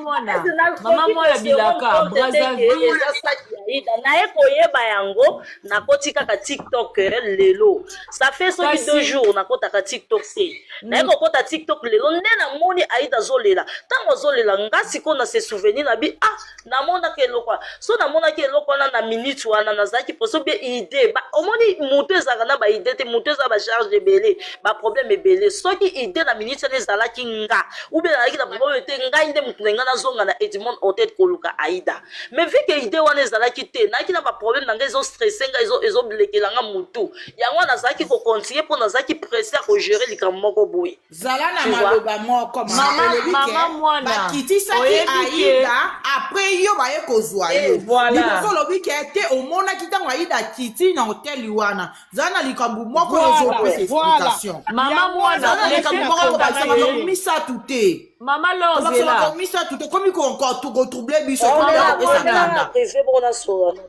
mwana bilaka Brazzaville na ye koyeba yango nakoti kaka TikTok lelo ça fait soki 2 jours nakotaka TikTok te na ye kokota TikTok lelo nde namoni Aïda zolela ntango azolela nga siko na se souvenir na bi ah namonaka eloko so namonaki eloko wana na minute wana nazalaki poso bie idée omoni moto ezalaka na baide te moto eza bacharge ebele baproblème ebele soki ide na minute wana ezalaki nga ube nazalaki na problème te ngai nde motu na nga nazonga na Edmond Hotel koluka Aïda mais vu ke ide wana ezalaki te nayaki na baproblème na ngai ezostresse ngai ezobilekelanga motu yango nazalaki kocontinue mpo nazalaki presse ya kogere likambo moko boye zala na maloba moko mama mwana bakitisaki Aïda après yo baye kozwa yo liboso olobi ke te omonaki ntango Aïda akiti na hotel wana zala na likambo moko ezopesa explication mama mwana likambo moko misatu te mama lozela misatu te komi kotrouble biso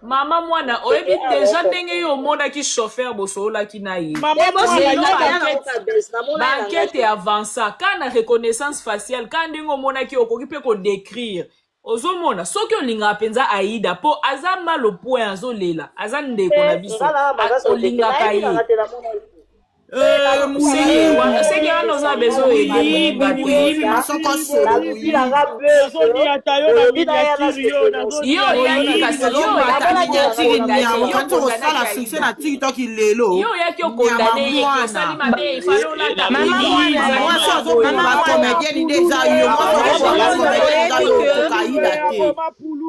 mama mwana oyebi deja ndenge yo omonaki chauffeur bosololaki na ye bankete avansa ka na reconnaissance faciale ka ndenge omonaki okoki mpe kodécrire ozomona soki olingaka mpenza Aïda mpo aza malo point azolela aza ndeko na biso olingaka ye seki wana oza bezo oyelinga yo oyaki okondane ye osali mabe ifale olata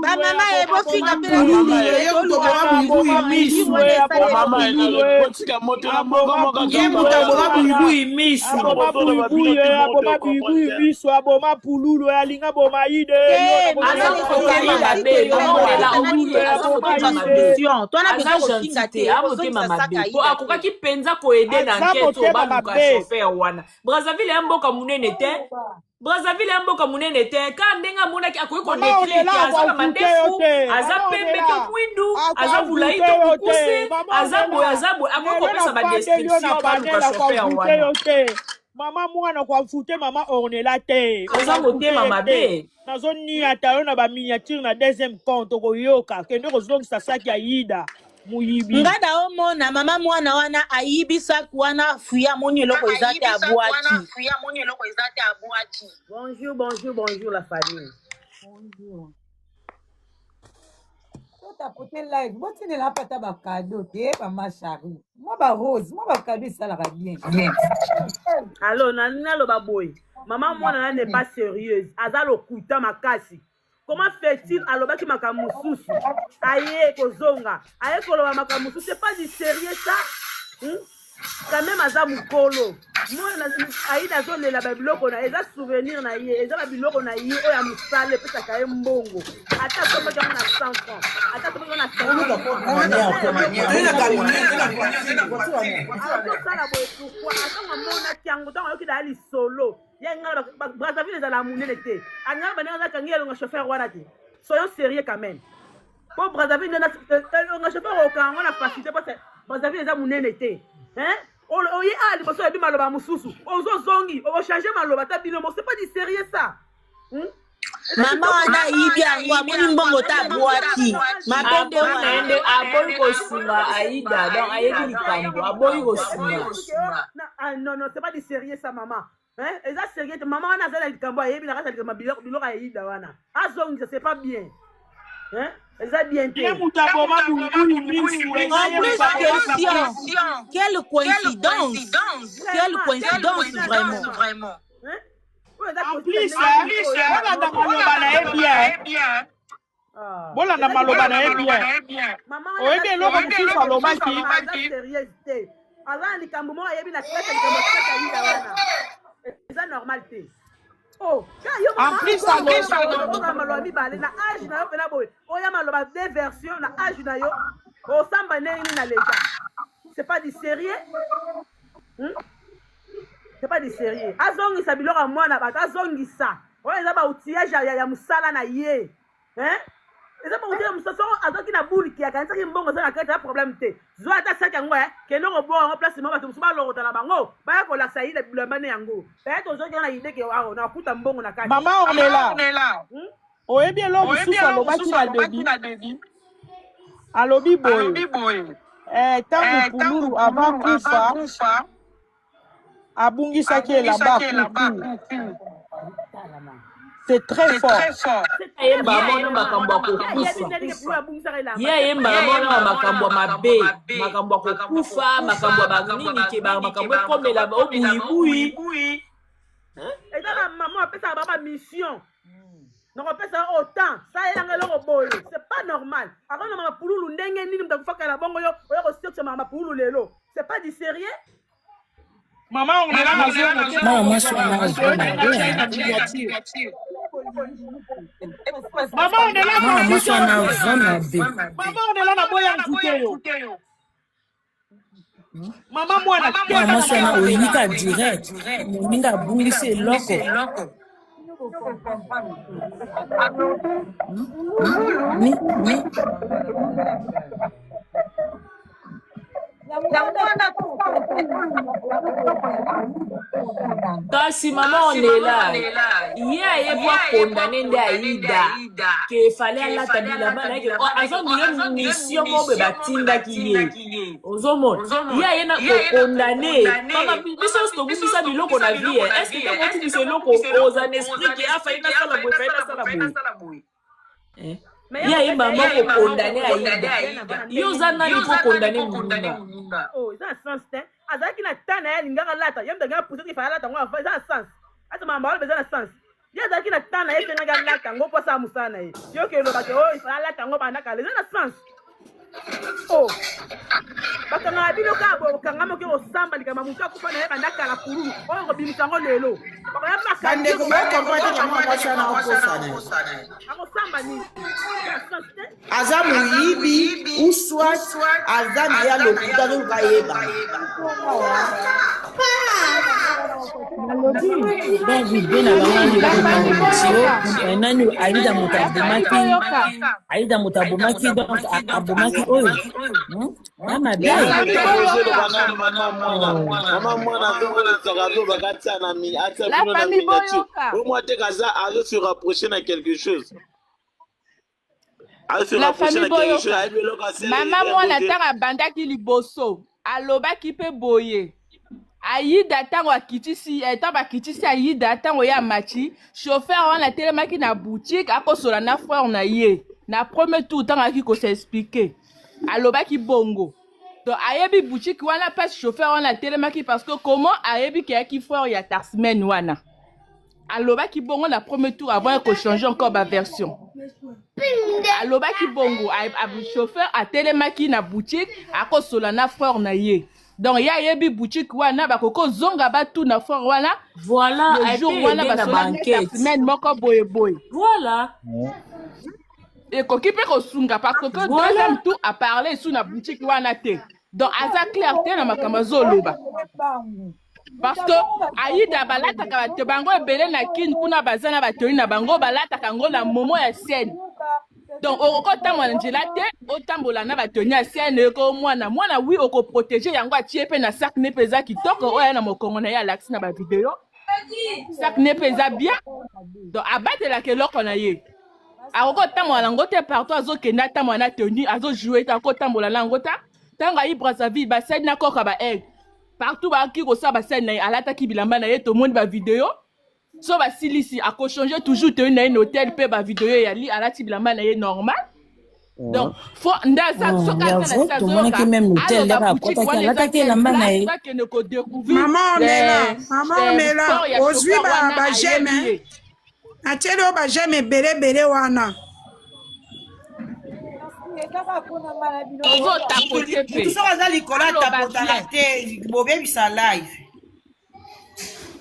Ba mama e bo finga pe akokaki mpenza koede na nkete obaluka chauffeur wana. Brazzaville ya mboka munene te. Brazzaville ya mboka munene te. Ka ndenga monaki akoki kodeklike aza na mandefu, aza pembe to mwindu, aza bulai to mukuse, aza boye akoki kopesa badescription baluka chauffeur wana. Mama mwana kwa fute mama ornela te. Oza motema mabe. Nazo ni atayo na ba miniature na deuxième compte koyoka kende kozongisa saki Aida muyibi. Ngada omona mama mwana wana ayibisa kwana fuya moni eloko ezate abwaki. Bonjour la famille. Bonjour. Tapoter live botine la pata ba cadeau te ba ma chérie moi ba rose moi ba cadeau ça la bien alors na lo ba boy maman mwana n'est pas sérieuse azalo kuta makasi comment fait-il alobaki makamususu aye kozonga aye koloba makamususu c'est pas du sérieux ça quand même aza mukolo moi Aïda zolela ba biloko na eza souvenir na ye eza ba biloko na ye oya musale pesa ka mbongo ata koma kama na 100 francs ata koma na 50 soyons sérieux quand même. Pour Brazzaville, on a chauffeur au camp, on a facilité parce que Brazzaville est à mon été. Hein? On y a des personnes qui ont maloba mususu. On zongi, on va changer maloba tabino. C'est pas du sérieux ça. Maman ana ibi angwa muni mbongo ta boati. Mabende wana aboyi kosunga Aïda donc ayebi likambo aboyi kosunga. Ah non non, c'est pas du sérieux ça maman. Hein? Et ça sérieux maman on a ça likambo ayebi na kasa likambo biloko Aïda wana. Azongi c'est pas bien. Hein? Ça bien été. En plus, question. Quelle coïncidence. Quelle coïncidence vraiment. En plus, voilà na maloba na ye bien. Oyebi eloko mosusu alobaki. Avant likambo mo ayebi na kaka likambo kaka Aïda wana. C'est normal te. Oh, en plus ça malobi balé na âge na yo pena boy. Oya maloba deux versions na âge na yo. O samba neni na leka. C'est pas du sérieux. C'est pas du sérieux. Azongi sa biloko mwana ba azongi sa. Oya za ba outillage ya musala na ye. Hein? Eza ba outillage musala azoki na buli ki akanisa ki mbongo za na kata problème te. Zo ata saki yango ke ndongo bo en place mo ba tumsuba lokota na bango. Ba ko la saïda bilamba ne yango. Ba to zo na ide ke wao na kuta mbongo na kata. Maman on est là. Oyebi eloko mosusu alobaki na debi. Alobi boy. Tango Pululu avant kufa abungisaki elamba kuku. C'est très fort. Yemba mona makambo kokufa. Yemba mona makambo mabe, makambo kokufa, makambo bagnini ke ba makambo komela ba obuyi. Et dans la maman pesa baba mission. Non pesa autant, ça yanga loko boy. C'est pas normal. Avant mama Pululu ndenge nini mtakufaka la bongo yo, oyo ko sio mama Pululu lelo. C'est pas du sérieux. Maman on est là dans une Maman je suis là. Maman on est là. Maman je suis là. Maman on est là na boya nkuteyo. Maman mwana Maman je suis là oyika direct. Moninga bungisi loko. Ni kasi maman on est là. Hier il va condamner Aïda que fallait alata bilamba na ke azongi mission mo be batinda kiye ozomon hier yena ko condamner mama biso sto bisa biloko na vie est-ce que tu dis c'est loko oza esprit qui a failli na sala boy ya yemba moko condamner Aïda yo zana ni ko condamner oh ça sens te azaki na tana ya lingaka lata yemba nga pousse ki fa lata ngwa ça sens ata mamba wala bezana sens Dia zaki na tana ese nga la tango po sa musana e. Yo ke lo ba ke oh ifala la tango ba na kale. Na sens. Oh. Bakanga bino ka bo kanga mo ke osamba likama mutu akufa na yeba ndakala kururu. Oyo ngo bimisango lelo. Bakaya Kande ko ba comprendre que moi ça na okosana. Akosamba ni. Aza muyibi ou soit aza na ya lokuta do ka yeba. David bena bana nani aida mutabomaki donc abomaki oyo mama bien mama mwana ndongole tsakazo bakatia na mi atia bino na miniature au moins te kaza azo se rapprocher na quelque chose. La famille Boyoka. Mama mwana tanga bandaki liboso alobaki pe boye. Aïda tango akitisi tango akitisi Aïda tango ya machi chauffeur wana telemaki na boutique akosola na frère na ye na premier tour tango aki ko s'expliquer alobaki bongo donc ayebi boutique wana pas chauffeur wana telemaki parce que comment ayebi ki aki frère ya Tarsmen wana alobaki bongo na premier tour avant ko changer encore ba version alobaki bongo chauffeur a telemaki na boutique akosola na frère na ye. Donc il y a yebi boutique wana bakoko zonga batu na for wana voilà le jour wana basola semaine moko boye boye voilà et ko kipe ko sunga parce que deuxième tour a parlé sous na boutique wana te donc aza clarté na makamba zoloba parce que Aïda balata ka te bango ebele na kin kuna bazana batoni na bango balata kango na momo ya scène. Donc oko tamwana njela te otambola na batoni ya scène ko mwana oui oko protéger yango atie pe na sac ne pesa kitoko oya na mokongo na ya laxi na ba vidéo sac ne pesa bien donc abate la ke loko na ye oko tamwana ngote partout azokenda tamwana toni azo jouer ta ko tambola na ngota tanga yi Brazzaville ba scène na koka ba egg partout ba ki ko sa ba scène na alata ki bilamba na ye to monde ba vidéo so ba silisi ako changer toujours te na un hôtel pe ba vidéo ya li alati bilamba na ye normal donc faut ndaza so ka na sa zo ka même hôtel là ba kota ki alata ki bilamba na ye maman on est là ozwi ba jeme atelo ba jeme bere wana tout ça va likola tapota te bobebisa live.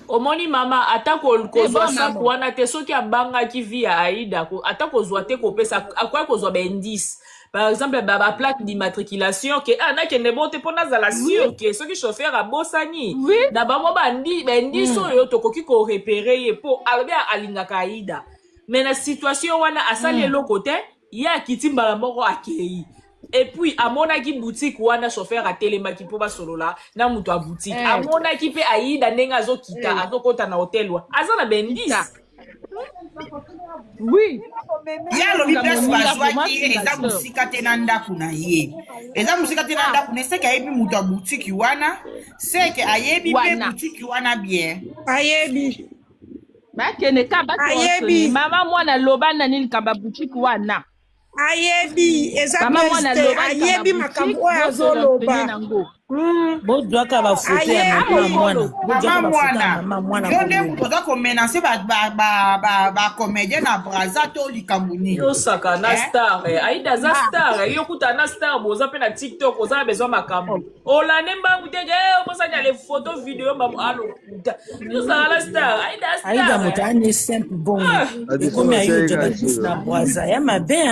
Omoni mama atako kozwa saku wana te soki abangaki vi ya Aïda atako zwa te kopesa akwa kozwa bendis par exemple ba plaque d'immatriculation ke ana kende bote pona za la sûr ke soki chauffeur abosani na ba mo bandi bendis oyo tokoki ko repérer po albe alingaka Aïda mais na situation wana asali eloko te ya kitimbala moko akei. Et puis amonaki boutique wana chauffeur a telemaki po ba solola na mutu a boutique amonaki pe Aïda nenga azokita azokota na hotel wa azana bendis oui ya lobi place bazwaki eza musika te na ndaku na ye eza musika te na ndaku ne seke ayebi mutu a boutique wana seke ayebi pe boutique wana bien ayebi bakene ka ayebi mama mwana lobana nini kamba boutique wana ayebi eza beste ayebi makambo oyo azoloba bodwaka bafoto ya mama mwana yo nde koza komenase bacomédien na braza to likambo nini yosaka na star Aïda za star yokuta na star boza mpe na TikTok oza na besoin makambo olande mbangu teke obosani ale photo video alokuta yosaka na star Aïda moto ane simple bon ekomi ayo jobatisi na braza ya mabe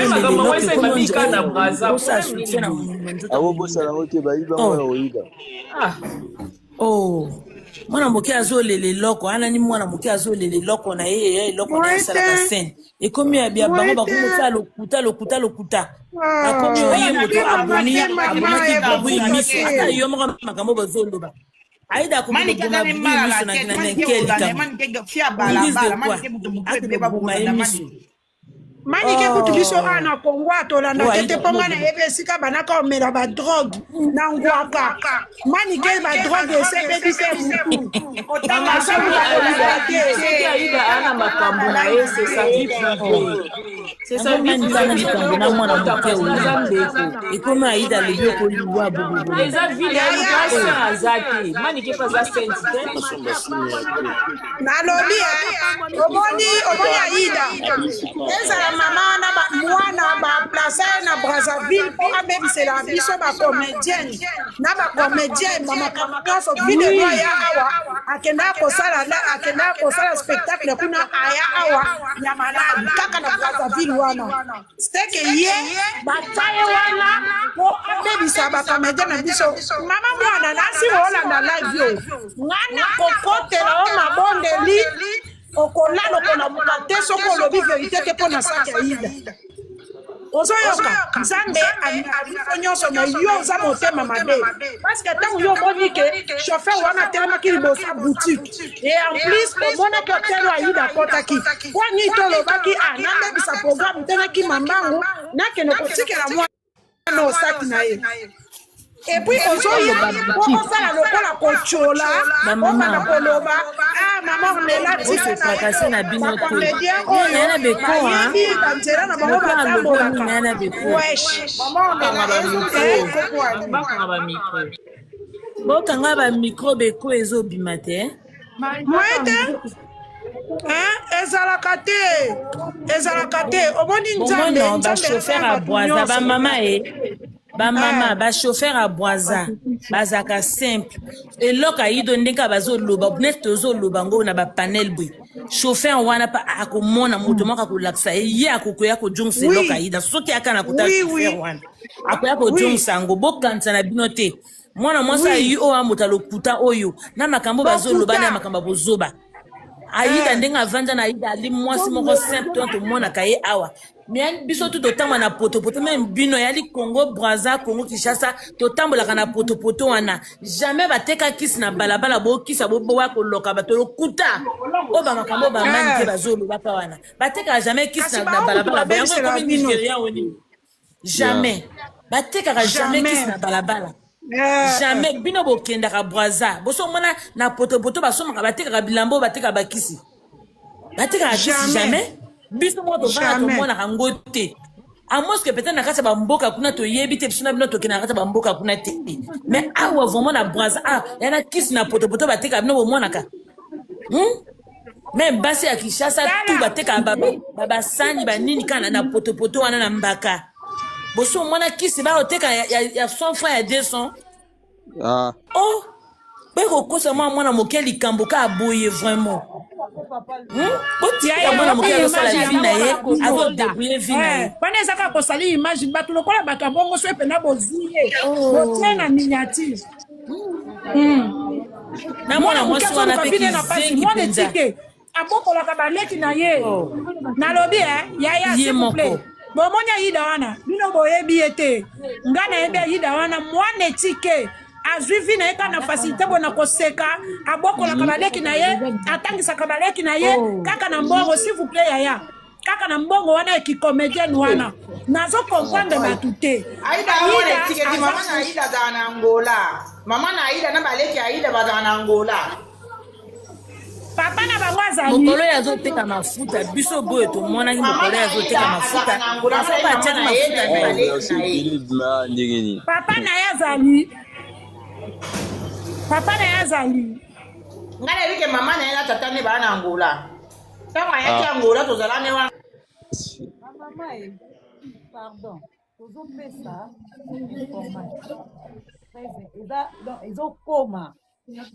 makambo wese babika na braza mwana moke azolele eloko wana ni mwana moke azolele eloko na ye eloko na esalaka scène ekomi ya bia bango bakomotsa lokuta akomi oye moto abonaki babu imiso ata yo moko makambo bazoloba Aïda akomi koboma bu imiso na nkeli akoboma emiso manike kutu biso ana Kongo atolanda tete ponga na yebe esika banaka omela ba drogue na ngwaka manike ba drogue esebedi te mutu Aïda ana makambo na ye c'est sa vie privée C'est ça, et comment Aïda le lieu qu'on lui voit beaucoup. Les avis, nalobi omoni Aïda ezala mama na mwana baplace na Brazzaville mpo abebisela biso bacomédienne na bacomédienne bamakambo nyonso video aya awa akendaka kosala spectacle kuna aya awa ya maladi kaka na Brazzaville wana steke ye bataye wana mpo abebisa bacomédienne na biso mama mwana nasi olanda live yo ngana kokotela o mabondeli okolala okona buka te soki olobi verité te mpo na saki Aïda ozoyoka nzambe abiso nyonso na yo oza motema mabe parce que ntango yo omoni ke chauffeur wana atelemaki liboso ya boutique et en plus omonaki hôtel Aïda akotaki wani tolobaki nambebisa programme tenaki mamangu nakende kotikela mwana osaki na ye epuis ozoya okosala lokola kochola okana koloba mama onela tikase na bino te yana bekoayebi banzela na bango batambolaka bokanga bamikro beko ezobima te moete ezalaka te omoni nzambe bachauffeur abwaza bamama bamama bachauffeur abwaza bazaka simple eloko Aïda ndenge bazoloba neti tozoloba ngo na bapanel bwe chauffeur wana pa akomona moto moko akolakisa ye akokoya kojongisa eloko Aïda soki aka na kota chauffeur wana akoya kojongisa yango bokanisa na bino te mwana mwasi ayi oyo amoto alokuta oyo na makambo bazoloba na makambo bozoba Aïda ndenge avanda na Aïda ali mwasi moko simple tomonaka ye awa mais biso tu totamba na potopoto même bino yali Congo Brazza Congo Kinshasa totambolaka na potopoto wana jamais bateka kisi na balabala bokisa bobowa koloka bato lokuta o ba makambo ba manje bazoloba pa wana bateka jamais kisi na balabala bango comme Nigeria oni jamais bateka jamais kisi na balabala jamais bino bokendaka Brazza boso mona na potopoto basomaka bateka bilambo bateka bakisi bateka kisi jamais biso moko tovanda tomonaka ngo te amoske peut-être na kati ya bamboka kuna toyebi te biso na bino tokende na kati ya bamboka kuna te mais awa vraiment na Brazza yana kisi na potopoto bateka bino bomonaka même basi ya Kinshasa tu bateka babasani banini kana na potopoto wana na mbaka boso mwana kisi baoteka ya 100 francs ya 200 bekokosa mwana moke likambo ka aboye vraiment wana ezaka kosali image bato lokola bato abongo so epena bozie botie na miniature na mwana mwasi wana pe kizengi penza abokolaka baleki na ye nalobi yaya s'il vous plaît bomoni Aïda wana bino boyebi ye te nga nayebi Aïda wana mwana etike azwi vi na ye ka na facilité bona koseka abokolaka baleki na ye atangisaka baleki na ye kaka na mbongo s'il vous plaît yaya kaka na mbongo wana ekikomédienne wana nazo comprendre bato te Aïda wana etiketi mama na Aïda azala na Angola mama na Aïda na baleki ya Aïda bazala na Angola papa na bango azali mokolo ya azoteka mafuta biso boye tomonaki mokolo ya azoteka mafuta afo batiaka mafuta papa na ye azali nga na ebike mama na ye na tata ne baa na Angola ntango ayaki Angola tozala ne wana mama pardon tozopesa information ezokoma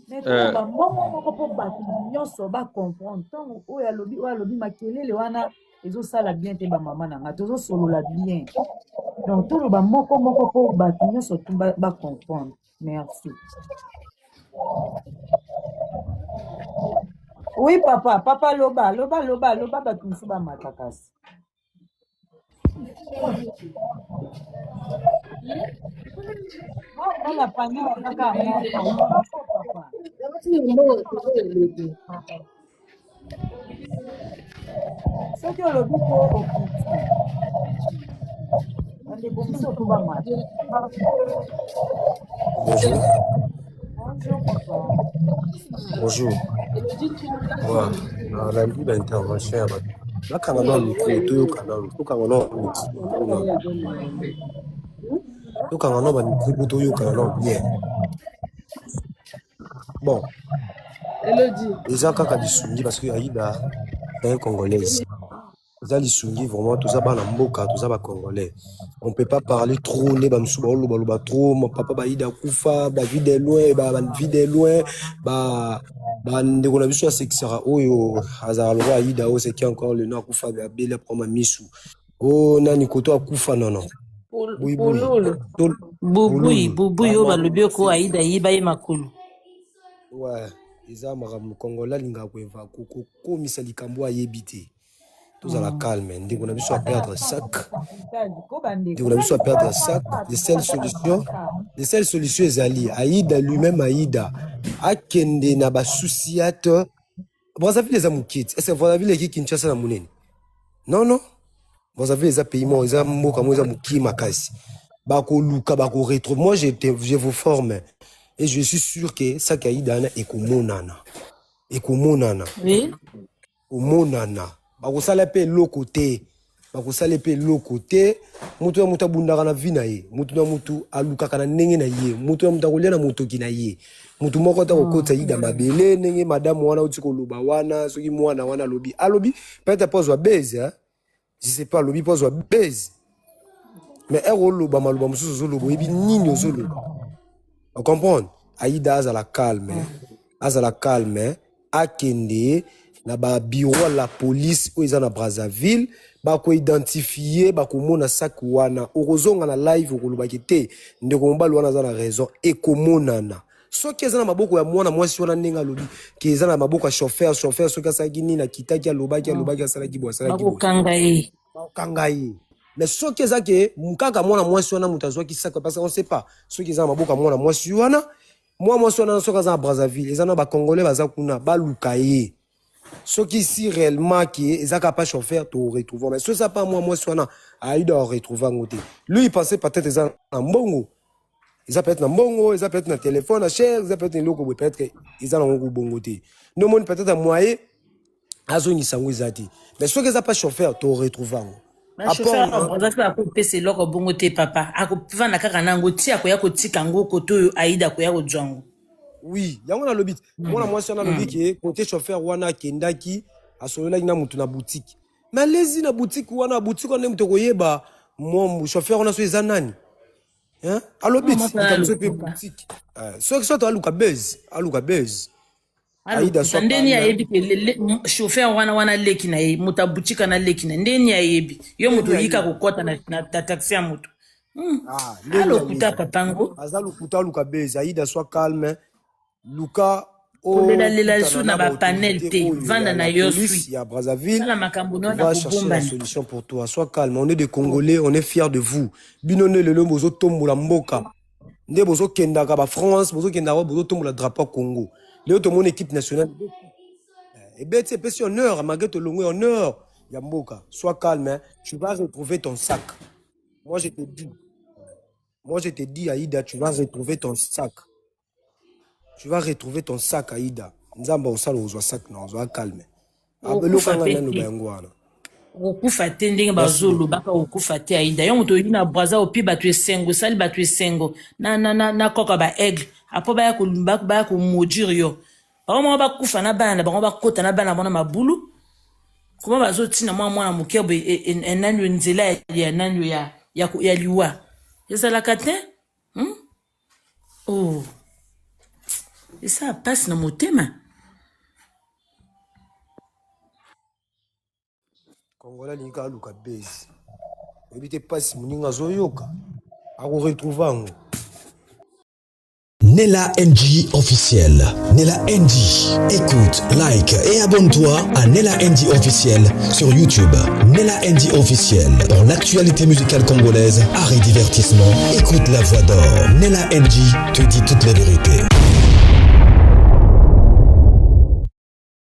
mais bambongo moko mpo bato nyonso bacomprendre ntango oyo alobi makelele wana ezosala bien te bamama na nga tozosolola bien donc toloba moko mpo bato nyonso tu bacomprendre merci oui papa loba bato mosusu bamakakasi on a pas mis kaka papa soki olobi po okiti bandeko biso to bamata Bonjour. Voilà, lundi l'intervention à bakanga na micro toyokana tokanga na tokanga na bamicro toyokana na bien. Bon eza kaka lisungi parce que Aïda est un Congolaise. Eza lisungi vraiment toza bana mboka toza ba Congolais. On peut pas parler trop ne ba msuba loba trop mon papa ba Aïda kufa ba vie de loin ba vie de loin ba ndeko na biso ya sexera oyo azala loba Aïda o c'est qui encore le nom kufa ba bela proma misu. Oh nani koto akufa non. Bouboui o balobi ko Aïda yiba ye makulu. Ouais, eza makambo Congolais linga kweva komisa likambo ayebite. Tous à la calme, dès qu'on a besoin de perdre sac, dès qu'on a besoin de perdre sac, les seules solutions est ali. Aïda lui-même Aïda, akende na ba souciate. Brazzaville les amoukites. Est-ce que Brazzaville qui Kinshasa na munene? Non. Brazzaville les pays morts, les amoka mo les amouki makasi. Bako luka bako rétro. Moi je vous forme et je suis sûr que ça Aïda na ekomonana. Oui. Omonana. Bakosala pe lokote mutu ya mutu abundaka na vi na ye mutu na mutu alukaka na ndenge na ye mutu ya mutu akolia na motoki na ye mutu moko ata kokota Aïda mabele ndenge madamu wana uti koloba wana soki mwana wana alobi peut-être pas base hein je sais pas alobi pas base mais oloba maloba mosusu ozoloba oyebi nini ozoloba on comprendre Aïda azala calme akende na ba bureau la police o eza na Brazzaville ba ko identifier ba ko mona sac wana okozonga na live okoloba kete ndeko mbalo wana za na raison e komonana soki eza na maboko ya mwana mwasi wana ndenga lobi ke eza na maboko ya chauffeur soki asaki nini na kitaki alobaki asalaki kanga ye mais soki eza ke mukaka mwana mwasi wana mutazwaki sac parce qu'on sait pas soki eza na maboko ya mwana mwasi wana mwasi wana soki eza na Brazzaville eza na ba Congolais baza kuna baluka ye. Ce qui ici réellement qui est pas chauffeur to retrouver mais ce ça pas moi soit Aïda retrouver en côté lui il pensait peut-être ça en bongo ils peut être en bongo ils peut être dans téléphone à cher ils peut être loco peut-être ils ont en bongo té nous monde peut-être moyen azoni sango zati mais ce que ça pas chauffeur to retrouver na chauffeur Brazzaville a coupé c'est loco bongo té papa a coupé na kaka nango ti akoya ko tika ngo koto Aïda koya ko django. Oui, il y a un lobby. Moi, je suis un lobby qui est côté chauffeur wana kendaki a solola ina mutu na boutique. Mais allez-y na boutique on aime te koyeba. Moi chauffeur on a so nani. Hein? A lobby c'est boutique. So que soit aluka buzz. Aïda so ndeni ya yebi ke chauffeur wana leki na ye muta boutique na leki na ndeni ya yebi. Yo mutu yika kokota na taxi ya mutu. Alo kuta papango. Azalu kuta aluka buzz. Aïda soit calme. Luka lela sous na ba panel te vanda na yo suis à Brazzaville on va chercher la solution pour toi sois calme on est des Congolais on est fiers de vous binone lelo bozo tombola mboka nde bozo kendaka ba France bozo kendaka bozo tombola drapeau Congo leo to mon équipe nationale et ben c'est pas honneur malgré to longo honneur ya mboka sois calme hein? Tu vas retrouver ton sac moi je te dis Aïda tu vas retrouver ton sac. Tu vas retrouver ton sac Aïda. Nzamba osalo ozwa sac na ozwa calme. Abelo kanga nano bayangwana. Okufa tendenge bazolo baka okufa te Aïda. Yo moto yina Brazza opi batu esengo sali batu esengo na koka ba aigle. Apo ba ko maudire yo. Ba ba kufa na bana ba kota na bana bona mabulu. Kuma bazoti na mwana mukebo enanyo nzela ya nanyo ya liwa. Eza la kate? Oh. Et ça passe dans mon thème. Congolais linga luka base. Évitez pas si muninga zoyoka. Ako retrouver. Nella NG officiel. Nella NG. Écoute, like et abonne-toi à Nella NG officiel sur YouTube. Nella NG officiel. Pour l'actualité musicale congolaise, art et divertissement, écoute la voix d'or. Nella NG te dit toutes les vérités.